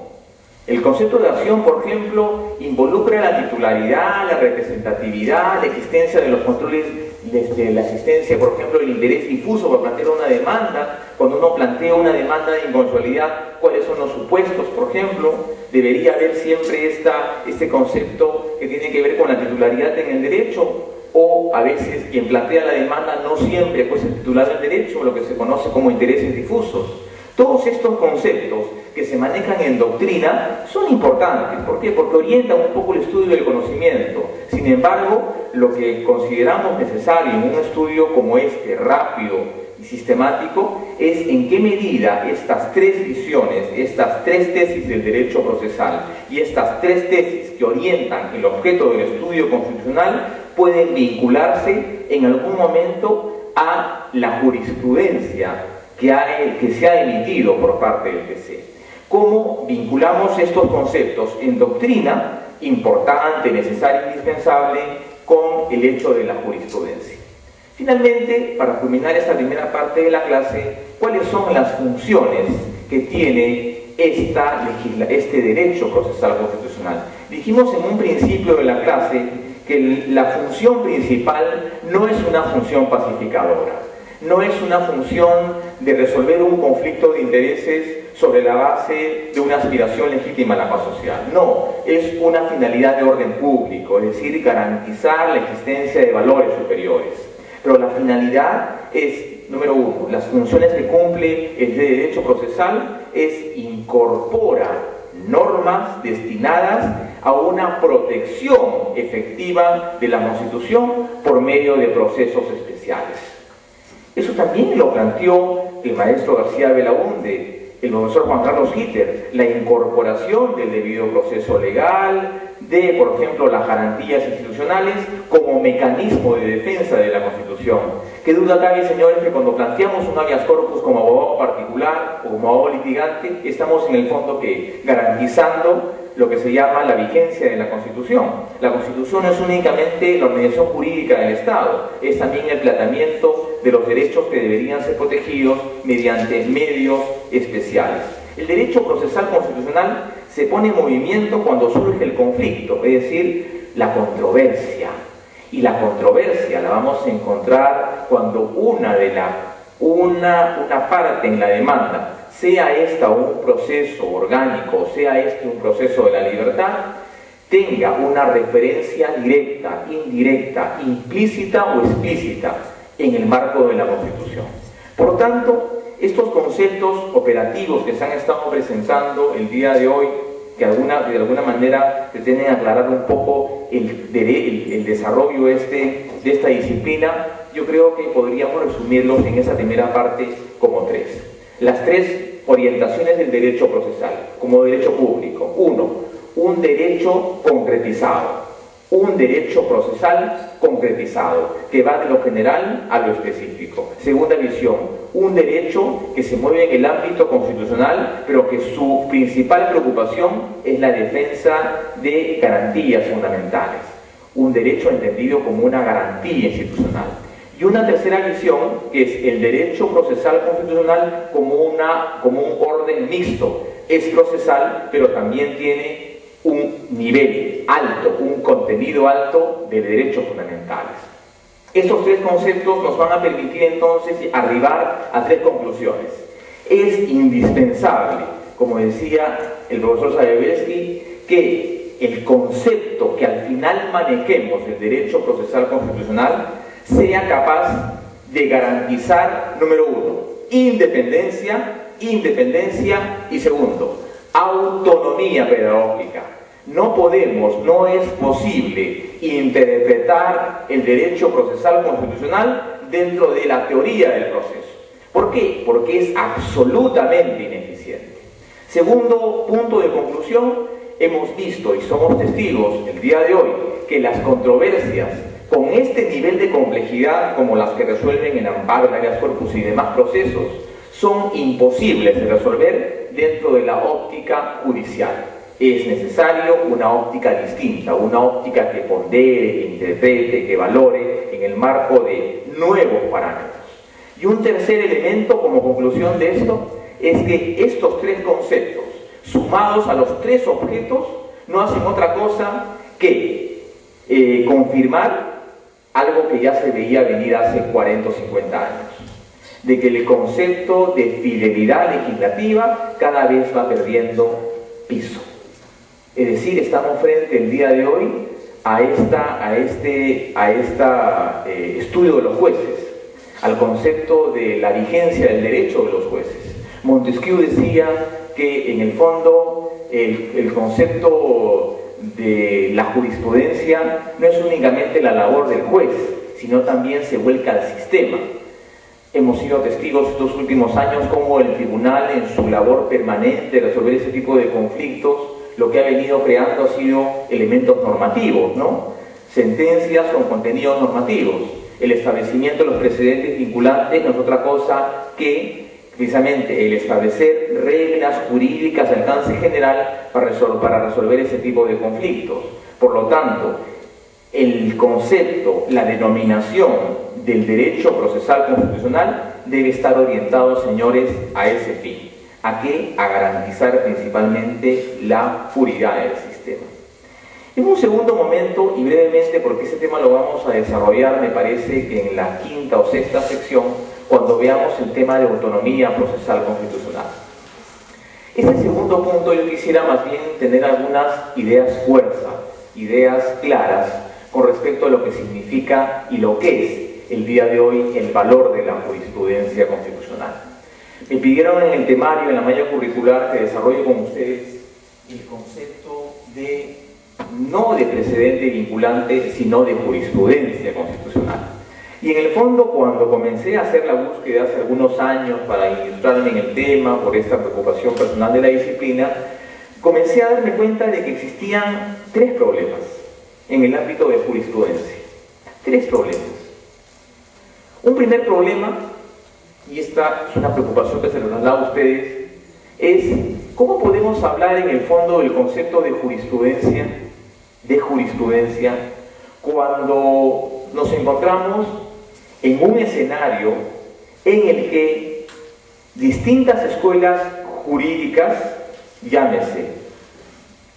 Speaker 2: El concepto de acción, por ejemplo, involucra la titularidad, la representatividad, la existencia de los controles, la existencia, por ejemplo, del interés difuso para plantear una demanda. Cuando uno plantea una demanda de inconstitucionalidad, ¿cuáles son los supuestos? Por ejemplo, debería haber siempre este concepto que tiene que ver con la titularidad en el derecho, o a veces quien plantea la demanda no siempre pues el titular del derecho, lo que se conoce como intereses difusos. Todos estos conceptos que se manejan en doctrina son importantes. ¿Por qué? Porque orientan un poco el estudio del conocimiento. Sin embargo, lo que consideramos necesario en un estudio como este, rápido y sistemático, es en qué medida estas tres visiones, estas tres tesis del derecho procesal y estas tres tesis que orientan el objeto del estudio constitucional pueden vincularse en algún momento a la jurisprudencia que se ha emitido por parte del TC. ¿Cómo vinculamos estos conceptos en doctrina, importante, necesaria e indispensable, con el hecho de la jurisprudencia? Finalmente, para culminar esta primera parte de la clase, ¿cuáles son las funciones que tiene este derecho procesal constitucional? Dijimos en un principio de la clase que la función principal no es una función pacificadora, no es una función de resolver un conflicto de intereses sobre la base de una aspiración legítima a la paz social. No, es una finalidad de orden público, es decir, garantizar la existencia de valores superiores. Pero la finalidad es, número uno, las funciones que cumple el derecho procesal es incorpora normas destinadas a una protección efectiva de la Constitución por medio de procesos especiales. Eso también lo planteó el maestro García Belaúnde, el profesor Juan Carlos Gitter, la incorporación del debido proceso legal, de, por ejemplo, las garantías institucionales como mecanismo de defensa de la Constitución. ¿Qué duda cabe, señores, que cuando planteamos un habeas corpus como abogado particular o como abogado litigante, estamos en el fondo que garantizando lo que se llama la vigencia de la Constitución? La Constitución no es únicamente la organización jurídica del Estado, es también el planteamiento de los derechos que deberían ser protegidos mediante medios especiales. El derecho procesal constitucional se pone en movimiento cuando surge el conflicto, es decir, la controversia. Y la controversia la vamos a encontrar cuando una parte en la demanda, sea esta un proceso orgánico, sea este un proceso de la libertad, tenga una referencia directa, indirecta, implícita o explícita en el marco de la Constitución. Por lo tanto, estos conceptos operativos que se han estado presentando el día de hoy, que de alguna manera pretenden aclarar un poco el desarrollo de esta disciplina, yo creo que podríamos resumirlos en esa primera parte como tres. Las tres orientaciones del derecho procesal como derecho público. Uno, un derecho concretizado, un derecho procesal concretizado, que va de lo general a lo específico. Segunda visión, un derecho que se mueve en el ámbito constitucional, pero que su principal preocupación es la defensa de garantías fundamentales. Un derecho entendido como una garantía institucional. Y una tercera visión, que es el derecho procesal constitucional como un orden mixto. Es procesal, pero también tiene un nivel alto, un contenido alto de derechos fundamentales. Estos tres conceptos nos van a permitir entonces arribar a tres conclusiones. Es indispensable, como decía el profesor Sayeversky, que el concepto que al final manejemos del derecho procesal constitucional sea capaz de garantizar, número uno, independencia y segundo, autonomía pedagógica. No es posible interpretar el derecho procesal constitucional dentro de la teoría del proceso. ¿Por qué? Porque es absolutamente ineficiente. Segundo punto de conclusión, hemos visto y somos testigos el día de hoy que las controversias con este nivel de complejidad, como las que resuelven en amparo, en habeas corpus y demás procesos, son imposibles de resolver dentro de la óptica judicial. Es necesario una óptica distinta, una óptica que pondere, que interprete, que valore en el marco de nuevos parámetros. Y un tercer elemento como conclusión de esto es que estos tres conceptos, sumados a los tres objetos, no hacen otra cosa que confirmar algo que ya se veía venir hace 40 o 50 años, de que el concepto de fidelidad legislativa cada vez va perdiendo piso. Es decir, estamos frente el día de hoy a este estudio de los jueces, al concepto de la vigencia del derecho de los jueces. Montesquieu decía que en el fondo el concepto de la jurisprudencia no es únicamente la labor del juez, sino también se vuelca al sistema. Hemos sido testigos estos últimos años cómo el tribunal, en su labor permanente de resolver ese tipo de conflictos, lo que ha venido creando ha sido elementos normativos, ¿no? Sentencias con contenidos normativos. El establecimiento de los precedentes vinculantes no es otra cosa que precisamente el establecer reglas jurídicas de alcance general para resolver ese tipo de conflictos. Por lo tanto, el concepto, la denominación del derecho procesal constitucional debe estar orientado, señores, a ese fin. ¿A qué? A garantizar principalmente la puridad del sistema. En un segundo momento, y brevemente, porque ese tema lo vamos a desarrollar, me parece que en la quinta o sexta sección, cuando veamos el tema de autonomía procesal constitucional. Este segundo punto yo quisiera más bien tener algunas ideas fuerza, ideas claras con respecto a lo que significa y lo que es el día de hoy el valor de la jurisprudencia constitucional. Me pidieron en el temario, en la malla curricular, que desarrolle con ustedes el concepto de no de precedente vinculante, sino de jurisprudencia constitucional. Y en el fondo, cuando comencé a hacer la búsqueda hace algunos años para ilustrarme en el tema, por esta preocupación personal de la disciplina, comencé a darme cuenta de que existían tres problemas en el ámbito de jurisprudencia. Tres problemas. Un primer problema, y esta es una preocupación que se los traslado a ustedes, es cómo podemos hablar en el fondo del concepto de jurisprudencia cuando nos encontramos en un escenario en el que distintas escuelas jurídicas, llámese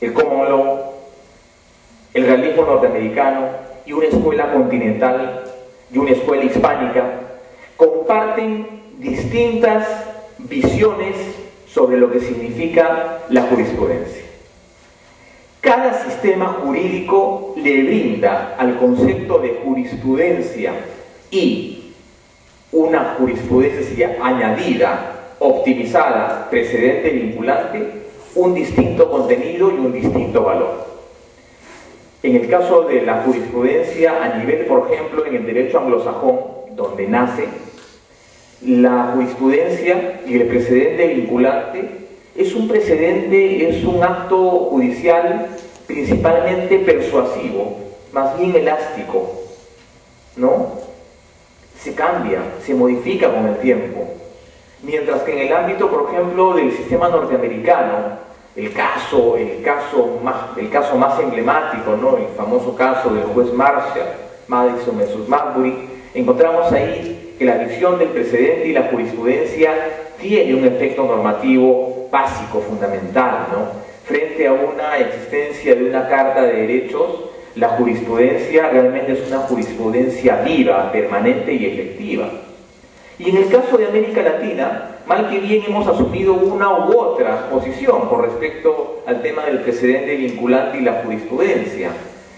Speaker 2: el common law, el realismo norteamericano y una escuela continental y una escuela hispánica, comparten distintas visiones sobre lo que significa la jurisprudencia. Cada sistema jurídico le brinda al concepto de jurisprudencia y una jurisprudencia añadida, optimizada, precedente vinculante, un distinto contenido y un distinto valor. En el caso de la jurisprudencia a nivel, por ejemplo, en el derecho anglosajón, donde nace, la jurisprudencia y el precedente vinculante es un precedente, es un acto judicial principalmente persuasivo, más bien elástico, ¿no? Se cambia, se modifica con el tiempo. Mientras que en el ámbito, por ejemplo, del sistema norteamericano, el caso más emblemático, ¿no? El famoso caso del juez Marshall, Madison vs. Marbury, encontramos ahí que la visión del precedente y la jurisprudencia tiene un efecto normativo básico, fundamental, ¿no? Frente a una existencia de una carta de derechos, la jurisprudencia realmente es una jurisprudencia viva, permanente y efectiva. Y en el caso de América Latina, mal que bien hemos asumido una u otra posición con respecto al tema del precedente vinculante y la jurisprudencia.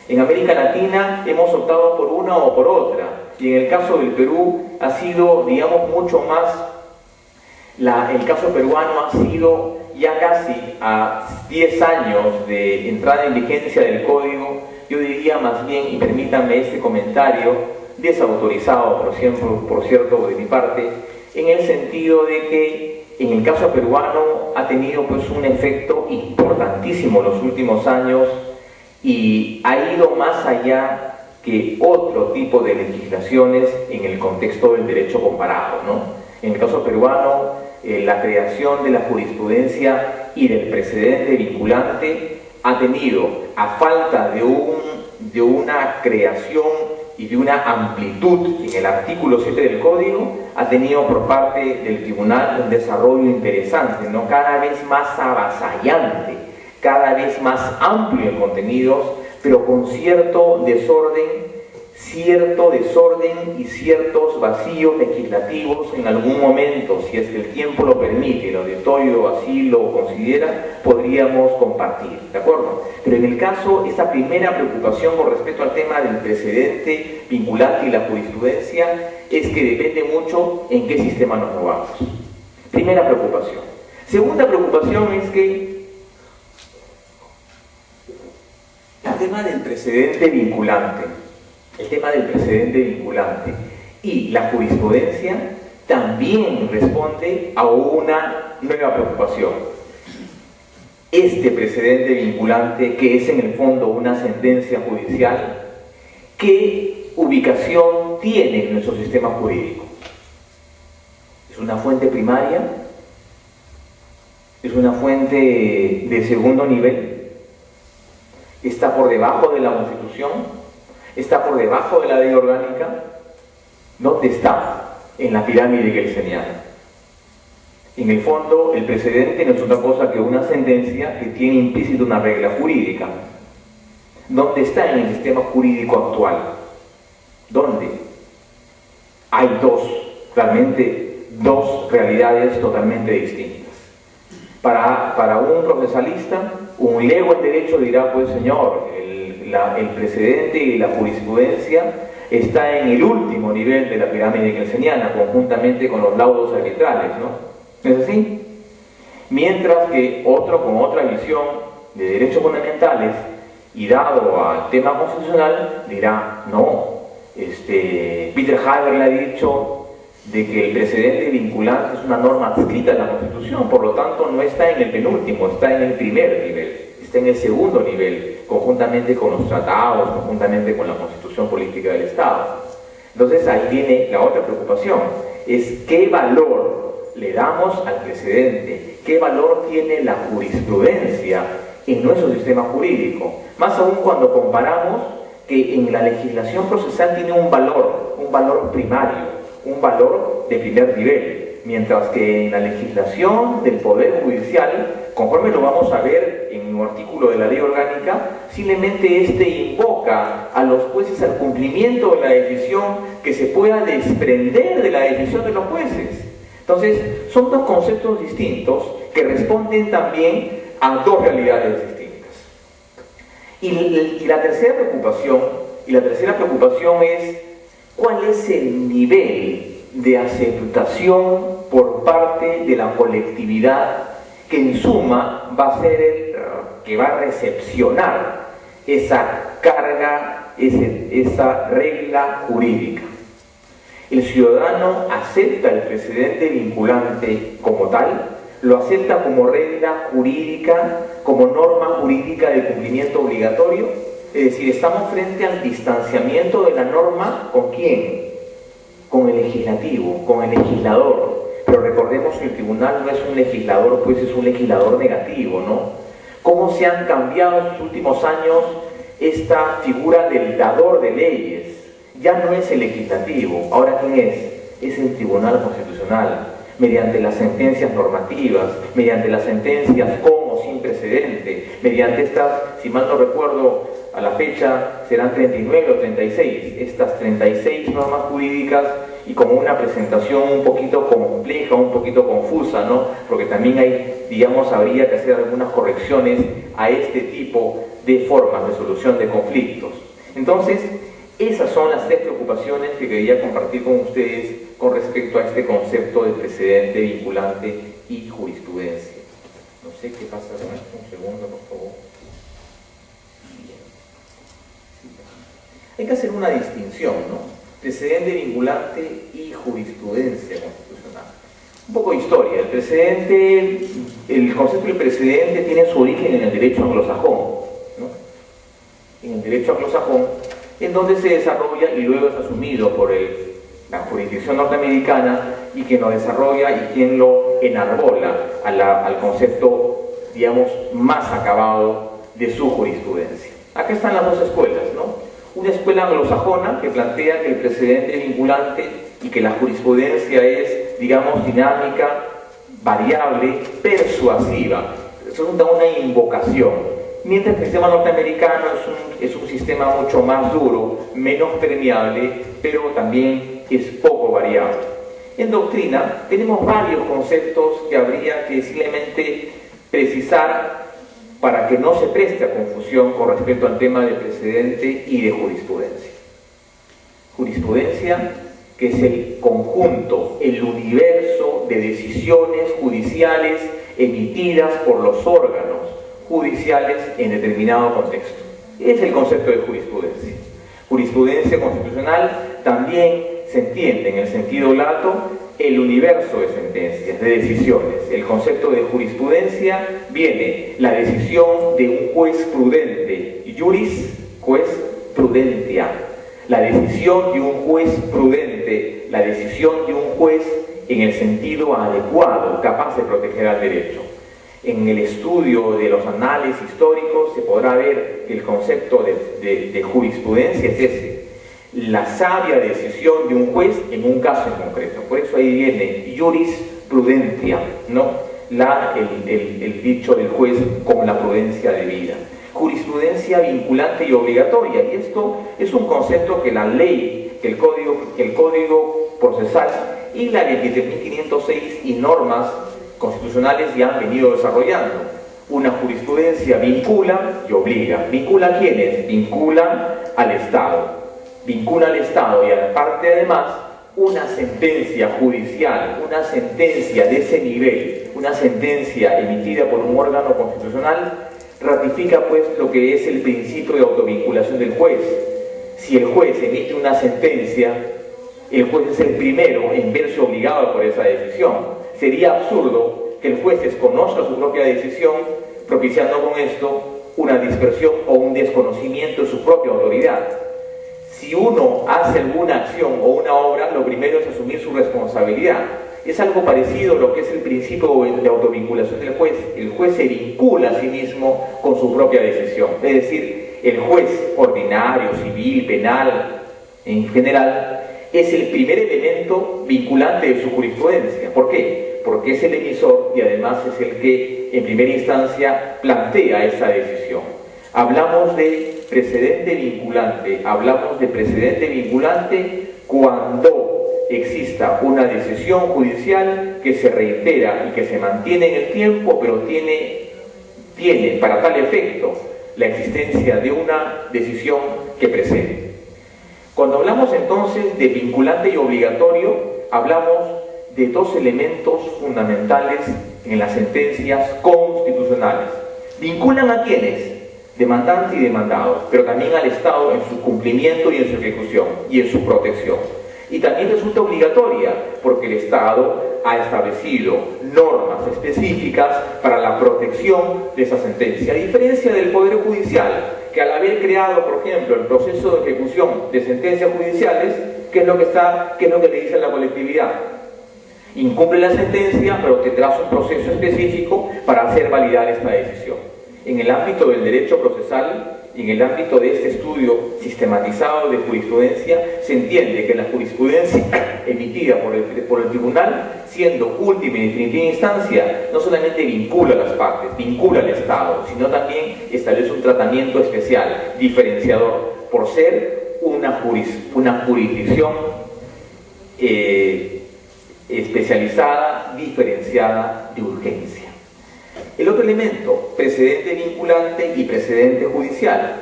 Speaker 2: En América Latina hemos optado por una o por otra, y en el caso del Perú ha sido, digamos, mucho más, el caso peruano ha sido ya casi a 10 años de entrada en vigencia del Código, yo diría más bien, y permítanme este comentario, desautorizado, por cierto, de mi parte, en el sentido de que en el caso peruano ha tenido pues un efecto importantísimo en los últimos años y ha ido más allá que otro tipo de legislaciones en el contexto del derecho comparado, ¿no? En el caso peruano, la creación de la jurisprudencia y del precedente vinculante ha tenido, a falta de una creación y de una amplitud en el artículo 7 del Código, ha tenido por parte del Tribunal un desarrollo interesante, ¿no? Cada vez más avasallante, cada vez más amplio en contenidos, pero con cierto desorden y ciertos vacíos legislativos en algún momento, si es que el tiempo lo permite, el auditorio así lo considera, podríamos compartir, ¿de acuerdo? Pero en el caso, esa primera preocupación con respecto al tema del precedente vinculante y la jurisprudencia es que depende mucho en qué sistema nos movamos. Primera preocupación. Segunda preocupación es que el tema del precedente vinculante y la jurisprudencia también responde a una nueva preocupación. Este precedente vinculante, que es en el fondo una sentencia judicial, ¿qué ubicación tiene en nuestro sistema jurídico? ¿Es una fuente primaria? ¿Es una fuente de segundo nivel? ¿Está por debajo de la Constitución? ¿Está por debajo de la ley orgánica? ¿Dónde está en la pirámide kelseniana? En el fondo, el precedente no es otra cosa que una sentencia que tiene implícito una regla jurídica. ¿Dónde está en el sistema jurídico actual? ¿Dónde? Hay realmente dos realidades totalmente distintas. Para un procesalista, un lego en derecho dirá, pues señor, el precedente y la jurisprudencia está en el último nivel de la pirámide kelseniana, conjuntamente con los laudos arbitrales, ¿no? ¿Es así? Mientras que otro con otra visión de derechos fundamentales y dado al tema constitucional dirá, no, Peter Haber le ha dicho de que el precedente vinculante es una norma adscrita a la Constitución, por lo tanto no está en el penúltimo, está en el primer nivel, está en el segundo nivel, conjuntamente con los tratados, conjuntamente con la Constitución Política del Estado. Entonces ahí viene la otra preocupación, es qué valor le damos al precedente, qué valor tiene la jurisprudencia en nuestro sistema jurídico, más aún cuando comparamos que en la legislación procesal tiene un valor primario, un valor de primer nivel, mientras que en la legislación del Poder Judicial, conforme lo vamos a ver en un artículo de la ley orgánica, simplemente invoca a los jueces al cumplimiento de la decisión que se pueda desprender de la decisión de los jueces. Entonces, son dos conceptos distintos que responden también a dos realidades distintas. Y la tercera preocupación es ¿cuál es el nivel de aceptación por parte de la colectividad que en suma va a ser el que va a recepcionar esa carga, esa regla jurídica? El ciudadano acepta el precedente vinculante como tal, lo acepta como regla jurídica, como norma jurídica de cumplimiento obligatorio. Es decir, estamos frente al distanciamiento de la norma, ¿con quién? Con el legislativo, con el legislador. Pero recordemos recordemos que el tribunal no es un legislador, pues es un legislador negativo, ¿no? ¿Cómo se han cambiado en los últimos años esta figura del dador de leyes? Ya no es el legislativo, ahora ¿quién es? Es el Tribunal Constitucional, mediante las sentencias normativas, mediante las sentencias con o sin precedente, mediante estas, si mal no recuerdo, a la fecha serán 39 o 36, estas 36 normas jurídicas y como una presentación un poquito compleja, un poquito confusa, ¿no? Porque también hay, digamos, habría que hacer algunas correcciones a este tipo de formas de solución de conflictos. Entonces, esas son las 3 preocupaciones que quería compartir con ustedes con respecto a este concepto de precedente vinculante y jurisprudencia. No sé qué pasa con esto, un segundo, por favor. Hay que hacer una distinción, ¿no? Precedente vinculante y jurisprudencia constitucional. Un poco de historia. El concepto del precedente tiene su origen en el derecho anglosajón, ¿no? En el derecho anglosajón, en donde se desarrolla y luego es asumido por la jurisdicción norteamericana y quien lo desarrolla y quien lo enarbola al concepto, digamos, más acabado de su jurisprudencia. Acá están las 2 escuelas, ¿no? Una escuela anglosajona que plantea que el precedente es vinculante y que la jurisprudencia es, digamos, dinámica, variable, persuasiva. Resulta una invocación. Mientras que el sistema norteamericano es un sistema mucho más duro, menos permeable, pero también es poco variable. En doctrina tenemos varios conceptos que habría que simplemente precisar para que no se preste a confusión con respecto al tema de precedente y de jurisprudencia. Jurisprudencia, que es el conjunto, el universo de decisiones judiciales emitidas por los órganos judiciales en determinado contexto. Es el concepto de jurisprudencia. Jurisprudencia constitucional también se entiende en el sentido lato el universo de sentencias, de decisiones. El concepto de jurisprudencia viene la decisión de un juez prudente, juris, juez prudentia. La decisión de un juez prudente, la decisión de un juez en el sentido adecuado, capaz de proteger al derecho. En el estudio de los anales históricos se podrá ver que el concepto de jurisprudencia es ese, la sabia decisión de un juez en un caso en concreto. Por eso ahí viene jurisprudencia, ¿no? El dicho del juez como la prudencia debida. Jurisprudencia vinculante y obligatoria, y esto es un concepto que la ley, que el código procesal y la 23.506 y normas constitucionales ya han venido desarrollando. Una jurisprudencia vincula y obliga. ¿Vincula a quiénes? Vincula al Estado. Vincula al Estado y aparte además una sentencia judicial, una sentencia de ese nivel, una sentencia emitida por un órgano constitucional, ratifica pues lo que es el principio de autovinculación del juez. Si el juez emite una sentencia, el juez es el primero en verse obligado por esa decisión. Sería absurdo que el juez desconozca su propia decisión, propiciando con esto una dispersión o un desconocimiento de su propia autoridad. Si uno hace alguna acción o una obra, lo primero es asumir su responsabilidad. Es algo parecido a lo que es el principio de autovinculación del juez. El juez se vincula a sí mismo con su propia decisión. Es decir, el juez ordinario, civil, penal, en general, es el primer elemento vinculante de su jurisprudencia. ¿Por qué? Porque es el emisor y además es el que en primera instancia plantea esa decisión. Hablamos de precedente vinculante, cuando exista una decisión judicial que se reitera y que se mantiene en el tiempo, pero tiene para tal efecto la existencia de una decisión que precede. Cuando hablamos entonces de vinculante y obligatorio, hablamos de 2 elementos fundamentales en las sentencias constitucionales. ¿Vinculan a quiénes? Demandante y demandado, pero también al Estado en su cumplimiento y en su ejecución y en su protección. Y también resulta obligatoria porque el Estado ha establecido normas específicas para la protección de esa sentencia, a diferencia del Poder Judicial, que al haber creado, por ejemplo, el proceso de ejecución de sentencias judiciales, ¿qué es lo que le dice a la colectividad? Incumple la sentencia, pero tendrás un proceso específico para hacer validar esta decisión. En el ámbito del derecho procesal, en el ámbito de este estudio sistematizado de jurisprudencia, se entiende que la jurisprudencia emitida por el tribunal, siendo última y definitiva instancia, no solamente vincula a las partes, vincula al Estado, sino también establece un tratamiento especial, diferenciador, por ser una jurisdicción especializada, diferenciada, de urgencia. El otro elemento, precedente vinculante y precedente judicial.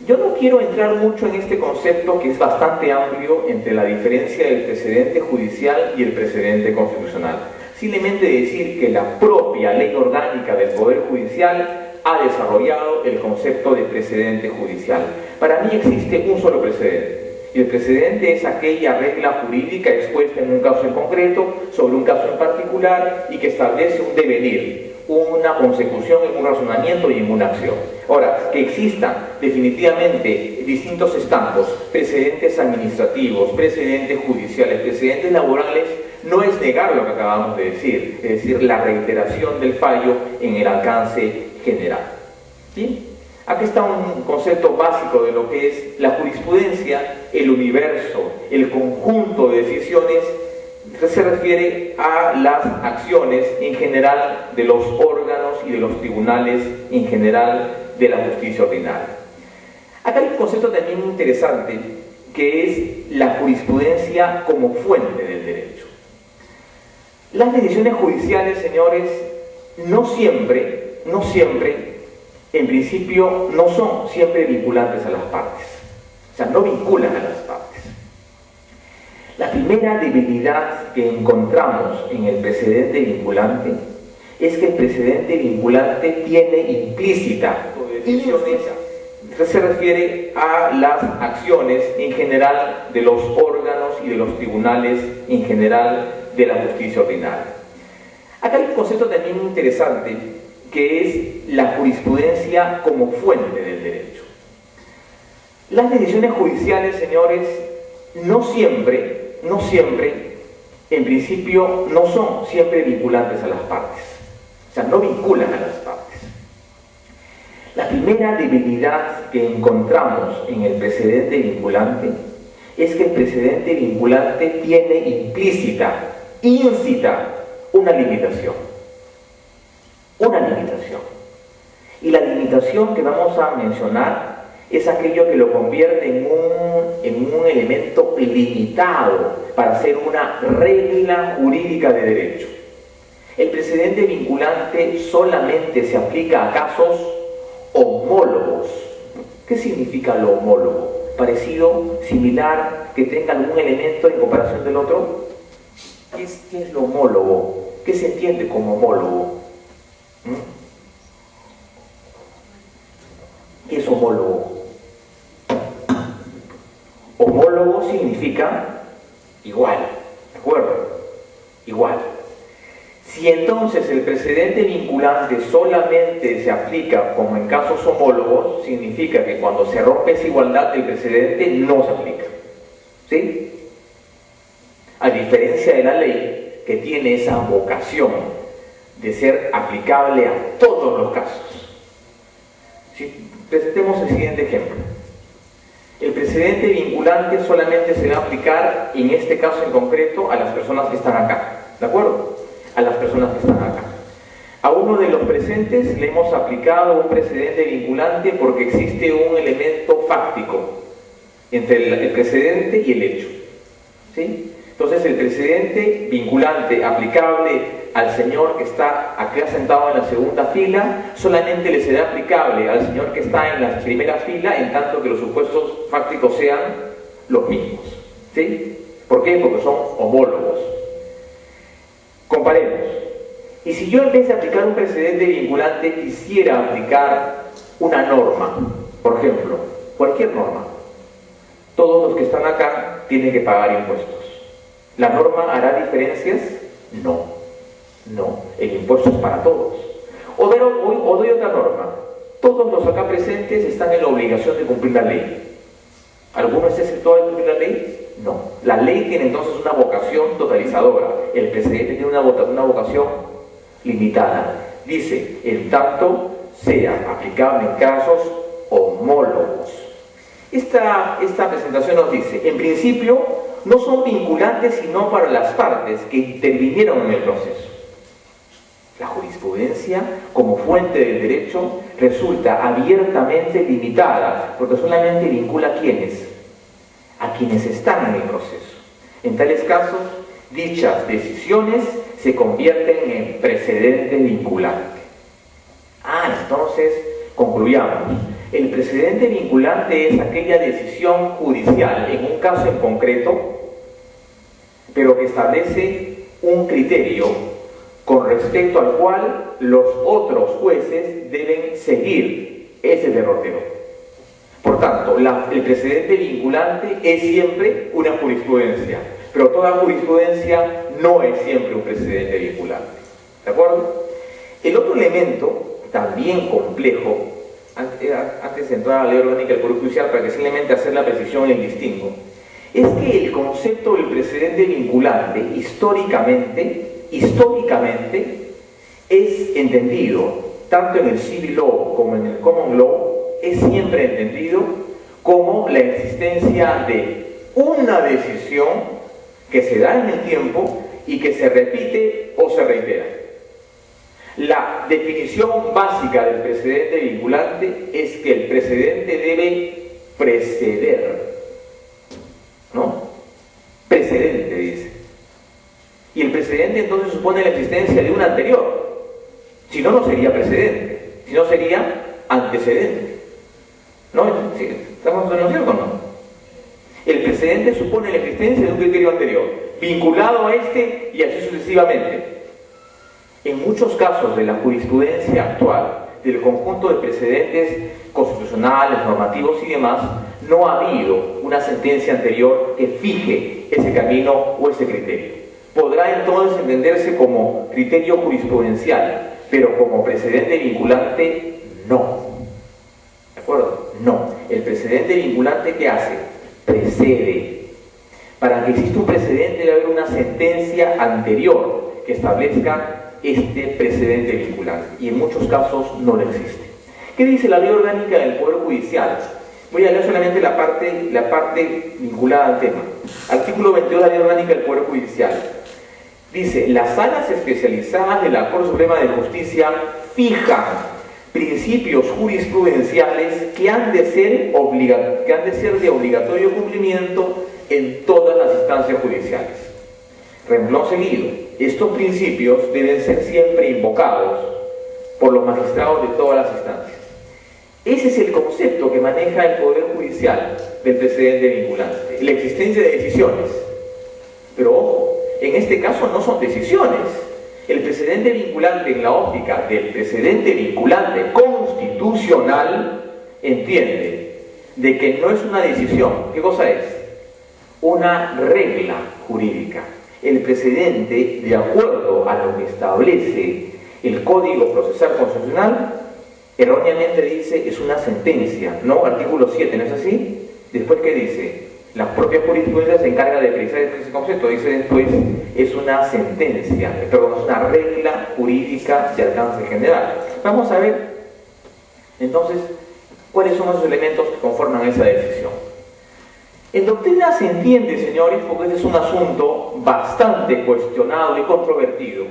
Speaker 2: Yo no quiero entrar mucho en este concepto que es bastante amplio entre la diferencia del precedente judicial y el precedente constitucional. Simplemente decir que la propia ley orgánica del Poder Judicial ha desarrollado el concepto de precedente judicial. Para mí existe un solo precedente. Y el precedente es aquella regla jurídica expuesta en un caso en concreto, sobre un caso en particular, y que establece un devenir, una consecución en un razonamiento y en una acción. Ahora, que existan definitivamente distintos estados, precedentes administrativos, precedentes judiciales, precedentes laborales, no es negar lo que acabamos de decir, es decir, la reiteración del fallo en el alcance general. ¿Sí? Aquí está un concepto básico de lo que es la jurisprudencia, el universo, el conjunto de decisiones. Se refiere a las acciones en general de los órganos y de los tribunales en general de la justicia ordinaria. Acá hay un concepto también interesante que es la jurisprudencia como fuente del derecho. Las decisiones judiciales, señores, no siempre, en principio, no son siempre vinculantes a las partes. O sea, no vinculan a las partes. La primera debilidad que encontramos en el precedente vinculante es que el precedente vinculante tiene implícita decisiones. Se refiere a las acciones en general de los órganos y de los tribunales en general de la justicia ordinaria. Acá hay un concepto también interesante que es la jurisprudencia como fuente del derecho. Las decisiones judiciales, señores, no siempre, en principio, no son siempre vinculantes a las partes. O sea, no vinculan a las partes. La primera debilidad que encontramos en el precedente vinculante es que el precedente vinculante tiene incita una limitación. Y la limitación que vamos a mencionar es aquello que lo convierte en un elemento limitado para ser una regla jurídica de derecho. El precedente vinculante solamente se aplica a casos homólogos. ¿Qué significa lo homólogo? Parecido, similar, que tenga algún elemento en comparación del otro. ¿Qué es lo homólogo? ¿Qué se entiende como homólogo? ¿Qué es homólogo? Homólogo significa igual, ¿de acuerdo? Igual. Si entonces el precedente vinculante solamente se aplica como en casos homólogos, significa que cuando se rompe esa igualdad el precedente no se aplica. ¿Sí? A diferencia de la ley, que tiene esa vocación de ser aplicable a todos los casos. ¿Sí? Presentemos el siguiente ejemplo. El precedente vinculante solamente se va a aplicar, en este caso en concreto, a las personas que están acá. ¿De acuerdo? A las personas que están acá. A uno de los presentes le hemos aplicado un precedente vinculante porque existe un elemento fáctico entre el precedente y el hecho. ¿Sí? Entonces el precedente vinculante aplicable al señor que está aquí sentado en la segunda fila solamente le será aplicable al señor que está en la primera fila, en tanto que los supuestos fácticos sean los mismos. ¿Sí? ¿Por qué? Porque son homólogos. Comparemos. Y si yo en vez de aplicar un precedente vinculante quisiera aplicar una norma, por ejemplo, cualquier norma, todos los que están acá tienen que pagar impuestos. ¿La norma hará diferencias? No. El impuesto es para todos. O doy otra norma. Todos los acá presentes están en la obligación de cumplir la ley. ¿Alguno está exceptuado de cumplir la ley? No. La ley tiene entonces una vocación totalizadora. El precedente tiene una vocación limitada. Dice, en tanto sea aplicable en casos homólogos. Esta presentación nos dice, en principio, no son vinculantes sino para las partes que intervinieron en el proceso. La jurisprudencia, como fuente del derecho, resulta abiertamente limitada, porque solamente vincula a quienes están en el proceso. En tales casos, dichas decisiones se convierten en precedente vinculante. Entonces, concluyamos. El precedente vinculante es aquella decisión judicial en un caso en concreto, pero que establece un criterio con respecto al cual los otros jueces deben seguir ese derrotero. Por tanto, el precedente vinculante es siempre una jurisprudencia, pero toda jurisprudencia no es siempre un precedente vinculante. ¿De acuerdo? El otro elemento, también complejo, antes de entrar a la ley orgánica del Poder Judicial, para que simplemente hacer la precisión y el distingo, es que el concepto del precedente vinculante históricamente es entendido, tanto en el civil law como en el common law, es siempre entendido como la existencia de una decisión que se da en el tiempo y que se repite o se reitera. La definición básica del precedente vinculante es que el precedente debe preceder, ¿no? Precedente, dice. Y el precedente entonces supone la existencia de un anterior. Si no, no sería precedente. Si no, sería antecedente. ¿No? ¿Sí? ¿Estamos en lo cierto o no? El precedente supone la existencia de un criterio anterior, vinculado a este y así sucesivamente. En muchos casos de la jurisprudencia actual, del conjunto de precedentes constitucionales, normativos y demás, no ha habido una sentencia anterior que fije ese camino o ese criterio. Podrá entonces entenderse como criterio jurisprudencial, pero como precedente vinculante, no. ¿De acuerdo? No. El precedente vinculante, ¿qué hace? Precede. Para que exista un precedente debe haber una sentencia anterior que establezca este precedente vinculante, y en muchos casos no lo existe. ¿Qué dice la ley orgánica del Poder Judicial? Voy a leer solamente la parte vinculada al tema. Artículo 22 de la ley orgánica del Poder Judicial. Dice, las salas especializadas de la Corte Suprema de Justicia fijan principios jurisprudenciales que han de ser de obligatorio cumplimiento en todas las instancias judiciales. Renglón seguido, estos principios deben ser siempre invocados por los magistrados de todas las instancias. Ese es el concepto que maneja el Poder Judicial del precedente vinculante, la existencia de decisiones. Pero ojo, en este caso no son decisiones. El precedente vinculante en la óptica del precedente vinculante constitucional entiende de que no es una decisión. ¿Qué cosa es? Una regla jurídica. El precedente, de acuerdo a lo que establece el Código Procesal Constitucional, erróneamente dice es una sentencia, ¿no? Artículo 7, ¿no es así? Después, ¿qué dice? La propia jurisprudencia se encarga de precisar ese concepto, dice después, es una sentencia, perdón, es una regla jurídica de alcance general. Vamos a ver, entonces, cuáles son los elementos que conforman esa decisión. En doctrina se entiende, señores, porque este es un asunto bastante cuestionado y controvertido,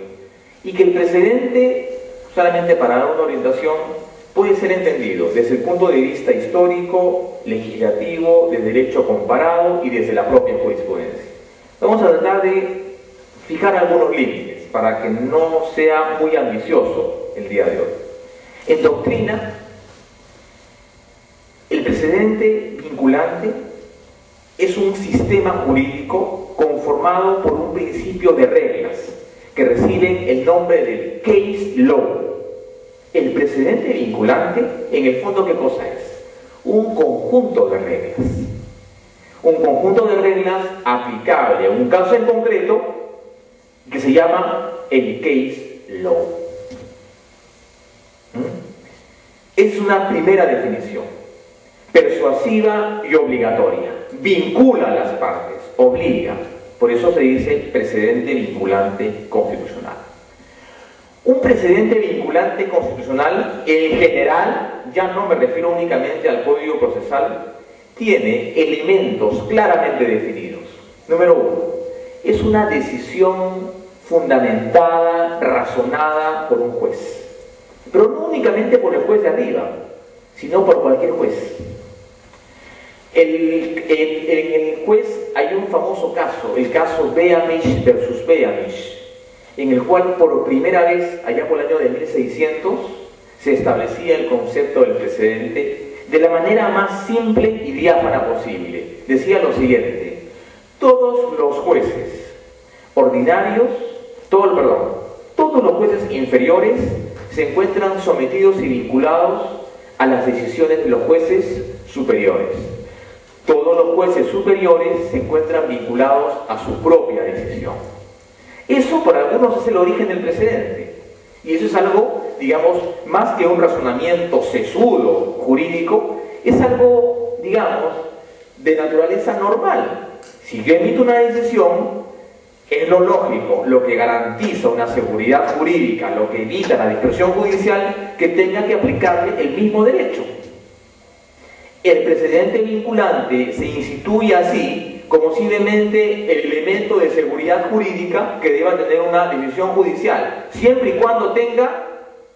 Speaker 2: y que el precedente, solamente para dar una orientación, puede ser entendido desde el punto de vista histórico, legislativo, de derecho comparado y desde la propia jurisprudencia. Vamos a tratar de fijar algunos límites para que no sea muy ambicioso el día de hoy. En doctrina, el precedente vinculante es un sistema jurídico conformado por un principio de reglas que reciben el nombre del case law. El precedente vinculante, en el fondo, ¿qué cosa es? Un conjunto de reglas. Un conjunto de reglas aplicable a un caso en concreto que se llama el case law. Es una primera definición, persuasiva y obligatoria. Vincula a las partes. obliga. Por eso se dice precedente vinculante constitucional. Un precedente vinculante constitucional, en general, ya no me refiero únicamente al Código Procesal, tiene elementos claramente definidos. Número uno, es una decisión fundamentada, razonada por un juez. Pero no únicamente por el juez de arriba, sino por cualquier juez. En el juez hay un famoso caso, el caso Beamish versus Beamish, en el cual por primera vez, allá por el año de 1600, se establecía el concepto del precedente de la manera más simple y diáfana posible. Decía lo siguiente: todos los jueces ordinarios, todos los jueces inferiores se encuentran sometidos y vinculados a las decisiones de los jueces superiores. Todos los jueces superiores se encuentran vinculados a su propia decisión. Eso para algunos es el origen del precedente. Y eso es algo, digamos, más que un razonamiento sesudo jurídico, es algo, digamos, de naturaleza normal. Si yo emito una decisión, es lo lógico, lo que garantiza una seguridad jurídica, lo que evita la dispersión judicial, que tenga que aplicarle el mismo derecho. El precedente vinculante se instituye así como simplemente el elemento de seguridad jurídica que deba tener una decisión judicial, siempre y cuando tenga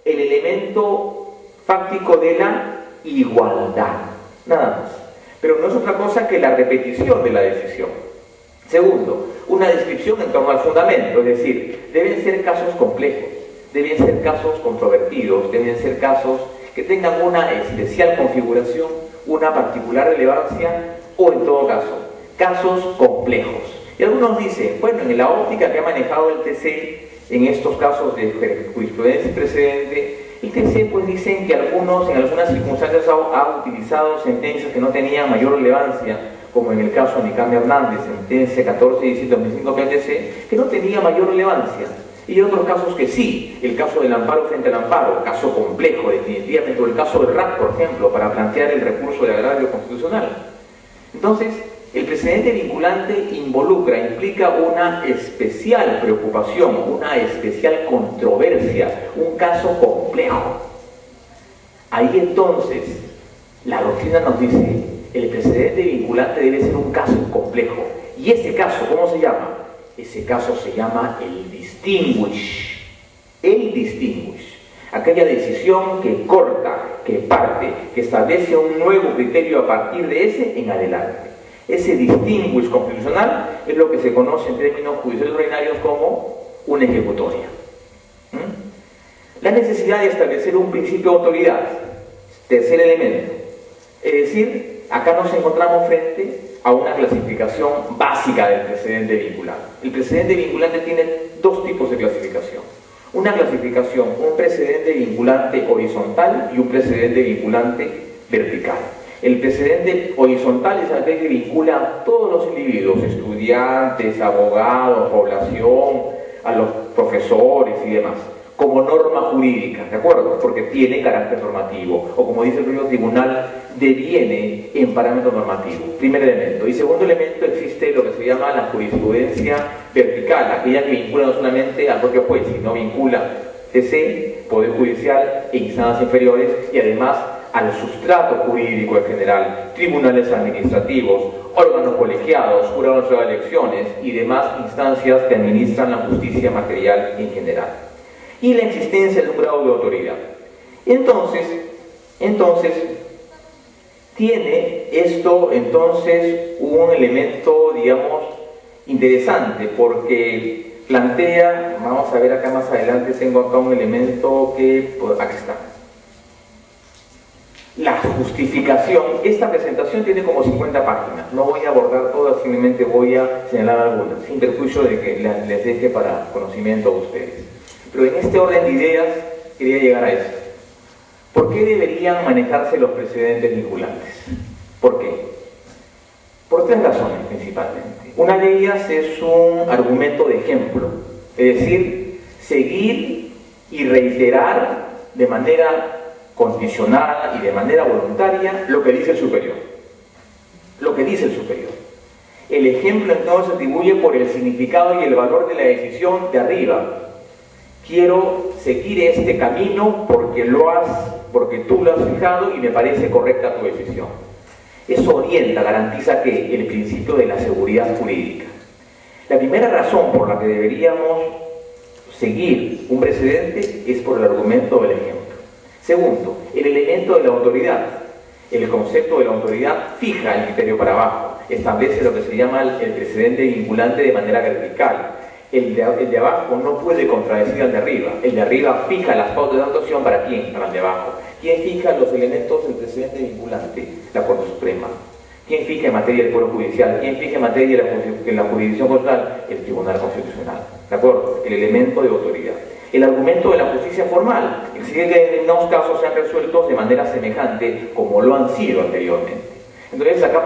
Speaker 2: el elemento fáctico de la igualdad, nada más. Pero no es otra cosa que la repetición de la decisión. Segundo, una descripción en torno al fundamento, es decir, deben ser casos complejos, deben ser casos controvertidos, deben ser casos que tengan una especial configuración, una particular relevancia, o en todo caso, casos complejos. Y algunos dicen, bueno, en la óptica que ha manejado el TC en estos casos de jurisprudencia y precedente, el TC pues dicen que algunos, en algunas circunstancias ha utilizado sentencias que no tenían mayor relevancia, como en el caso de Nicame Hernández, sentencia 14-17-2005 PTC, que no tenía mayor relevancia. Y hay otros casos que sí, el caso del amparo frente al amparo, caso complejo definitivamente, o el caso del RAC, por ejemplo, para plantear el recurso de agravio constitucional. Entonces, el precedente vinculante implica una especial preocupación, una especial controversia, un caso complejo. Ahí entonces, la doctrina nos dice, el precedente vinculante debe ser un caso complejo. ¿Y ese caso cómo se llama? Ese caso se llama el distinguish. El distinguish. Aquella decisión que corta, que parte, que establece un nuevo criterio a partir de ese en adelante. Ese distinguish constitucional es lo que se conoce en términos judiciales ordinarios como una ejecutoria. La necesidad de establecer un principio de autoridad. Tercer elemento. Es decir, acá nos encontramos frente a una clasificación básica del precedente vinculante. El precedente vinculante tiene dos tipos de clasificación. Una clasificación, un precedente vinculante horizontal y un precedente vinculante vertical. El precedente horizontal es aquel que vincula a todos los individuos, estudiantes, abogados, población, a los profesores y demás, como norma jurídica, ¿de acuerdo? Porque tiene carácter normativo, o como dice el propio tribunal, deviene en parámetro normativo. Primer elemento. Y segundo elemento, existe lo que se llama la jurisprudencia vertical, aquella que vincula no solamente al propio juez, sino vincula TC, Poder Judicial e instancias inferiores, y además al sustrato jurídico en general, tribunales administrativos, órganos colegiados, jurados de elecciones y demás instancias que administran la justicia material en general. Y la existencia de un grado de autoridad. Entonces, tiene esto un elemento, digamos, interesante, porque plantea, vamos a ver acá más adelante, tengo acá un elemento que, pues, aquí está. La justificación. Esta presentación tiene como 50 páginas, no voy a abordar todas, simplemente voy a señalar algunas, sin perjuicio de que les deje para conocimiento a ustedes. Pero en este orden de ideas quería llegar a esto. ¿Por qué deberían manejarse los precedentes vinculantes? ¿Por qué? Por tres razones principalmente. Una de ellas es un argumento de ejemplo, es decir, seguir y reiterar de manera condicionada y de manera voluntaria lo que dice el superior. Lo que dice el superior. El ejemplo entonces se atribuye por el significado y el valor de la decisión de arriba. Quiero seguir este camino porque tú lo has fijado y me parece correcta tu decisión. Eso orienta, garantiza que el principio de la seguridad jurídica. La primera razón por la que deberíamos seguir un precedente es por el argumento del ejemplo. Segundo, el elemento de la autoridad. El concepto de la autoridad fija el criterio para abajo, establece lo que se llama el precedente vinculante de manera vertical. El de abajo no puede contradecir al de arriba. El de arriba fija las pautas de actuación para quién, para el de abajo. ¿Quién fija los elementos del precedente vinculante? La Corte Suprema. ¿Quién fija en materia del Poder Judicial? ¿Quién fija en materia de la jurisdicción constitucional? El Tribunal Constitucional. ¿De acuerdo? El elemento de autoridad. El argumento de la justicia formal exige que determinados casos sean resueltos de manera semejante como lo han sido anteriormente. Entonces acá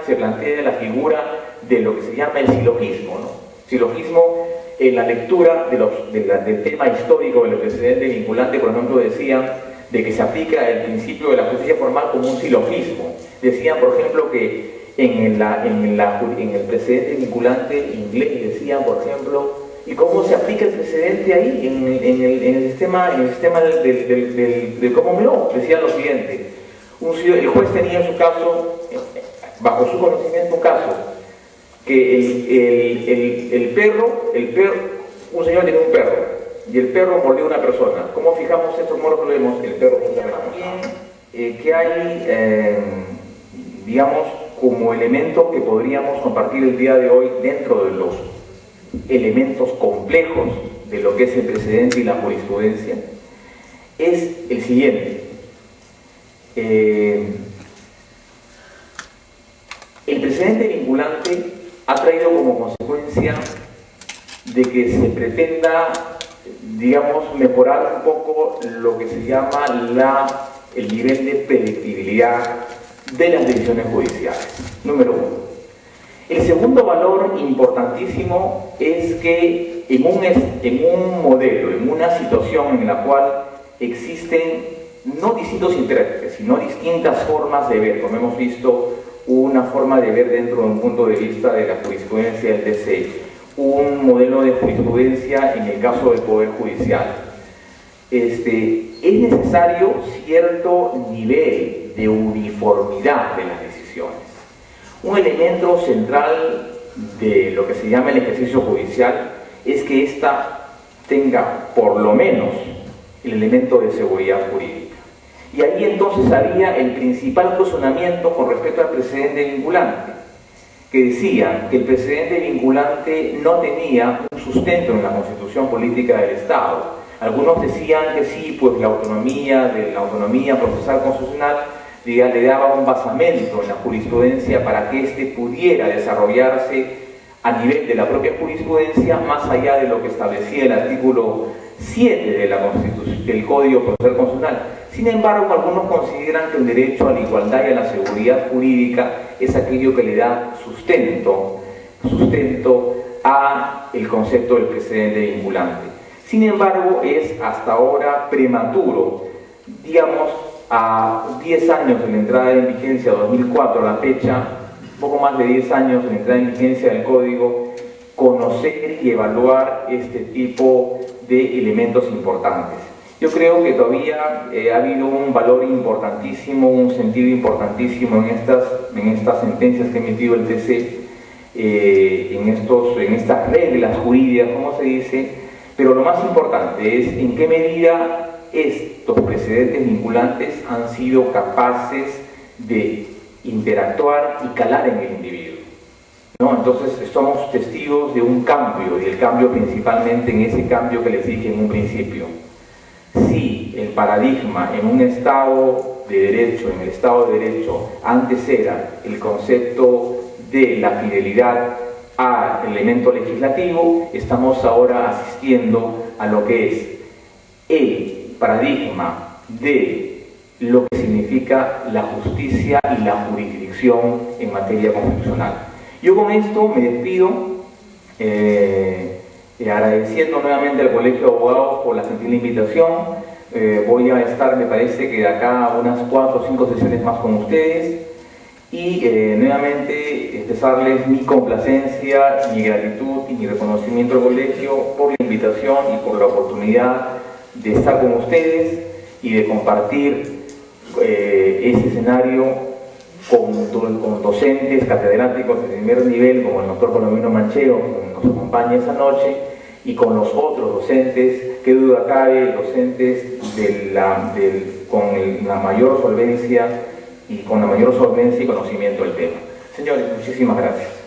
Speaker 2: se plantea la figura de lo que se llama el silogismo, ¿no? Silogismo en la lectura del tema histórico del precedente vinculante, por ejemplo, decían de que se aplica el principio de la justicia formal como un silogismo. Decían, por ejemplo, que en el precedente vinculante inglés decían, por ejemplo, ¿y cómo se aplica el precedente ahí en el sistema del common law? Decía lo siguiente: el juez tenía en su caso, bajo su conocimiento, un caso que el perro, un señor tenía un perro y el perro mordió a una persona. ¿Cómo fijamos estos moros que vemos? El perro mordió a una persona. ¿Qué hay, digamos, como elemento que podríamos compartir el día de hoy dentro de los elementos complejos de lo que es el precedente y la jurisprudencia? Es el siguiente. El precedente vinculante ha traído como consecuencia de que se pretenda, digamos, mejorar un poco lo que se llama el nivel de predictibilidad de las decisiones judiciales. Número uno. El segundo valor importantísimo es que en un modelo, en una situación en la cual existen no distintos intérpretes, sino distintas formas de ver, como hemos visto, una forma de ver dentro de un punto de vista de la jurisprudencia del TC, un modelo de jurisprudencia en el caso del Poder Judicial. Es necesario cierto nivel de uniformidad de las decisiones. Un elemento central de lo que se llama el ejercicio judicial es que ésta tenga por lo menos el elemento de seguridad jurídica. Y ahí entonces había el principal cuestionamiento con respecto al precedente vinculante, que decía que el precedente vinculante no tenía un sustento en la Constitución Política del Estado. Algunos decían que sí, pues la autonomía procesal constitucional le daba un basamento en la jurisprudencia para que éste pudiera desarrollarse a nivel de la propia jurisprudencia, más allá de lo que establecía el artículo 7 de la Constitución, del Código Procesal Constitucional. Sin embargo, algunos consideran que el derecho a la igualdad y a la seguridad jurídica es aquello que le da sustento a el concepto del precedente vinculante. Sin embargo, es hasta ahora prematuro, digamos, a 10 años de la entrada en vigencia, 2004 a la fecha, poco más de 10 años de la entrada en vigencia del Código, conocer y evaluar este tipo de elementos importantes. Yo creo que todavía ha habido un valor importantísimo, un sentido importantísimo en estas sentencias que ha emitido el TC, en estas reglas jurídicas, como se dice, pero lo más importante es en qué medida estos precedentes vinculantes han sido capaces de interactuar y calar en el individuo, ¿no? Entonces somos testigos de un cambio, y el cambio principalmente en ese cambio que les dije en un principio. Si el paradigma en un Estado de Derecho, en el Estado de Derecho, antes era el concepto de la fidelidad al elemento legislativo, estamos ahora asistiendo a lo que es el paradigma de lo que significa la justicia y la jurisdicción en materia constitucional. Yo con esto me despido, agradeciendo nuevamente al Colegio de Abogados por la gentil invitación. Voy a estar, me parece que de acá a unas 4 o 5 sesiones más con ustedes, y nuevamente expresarles mi complacencia, mi gratitud y mi reconocimiento al colegio por la invitación y por la oportunidad de estar con ustedes y de compartir ese escenario con docentes, catedráticos de primer nivel como el doctor Colombino Mancheo, que nos acompaña esa noche, y con los otros docentes, que duda cabe, docentes con la mayor solvencia y conocimiento del tema. Señores, muchísimas gracias.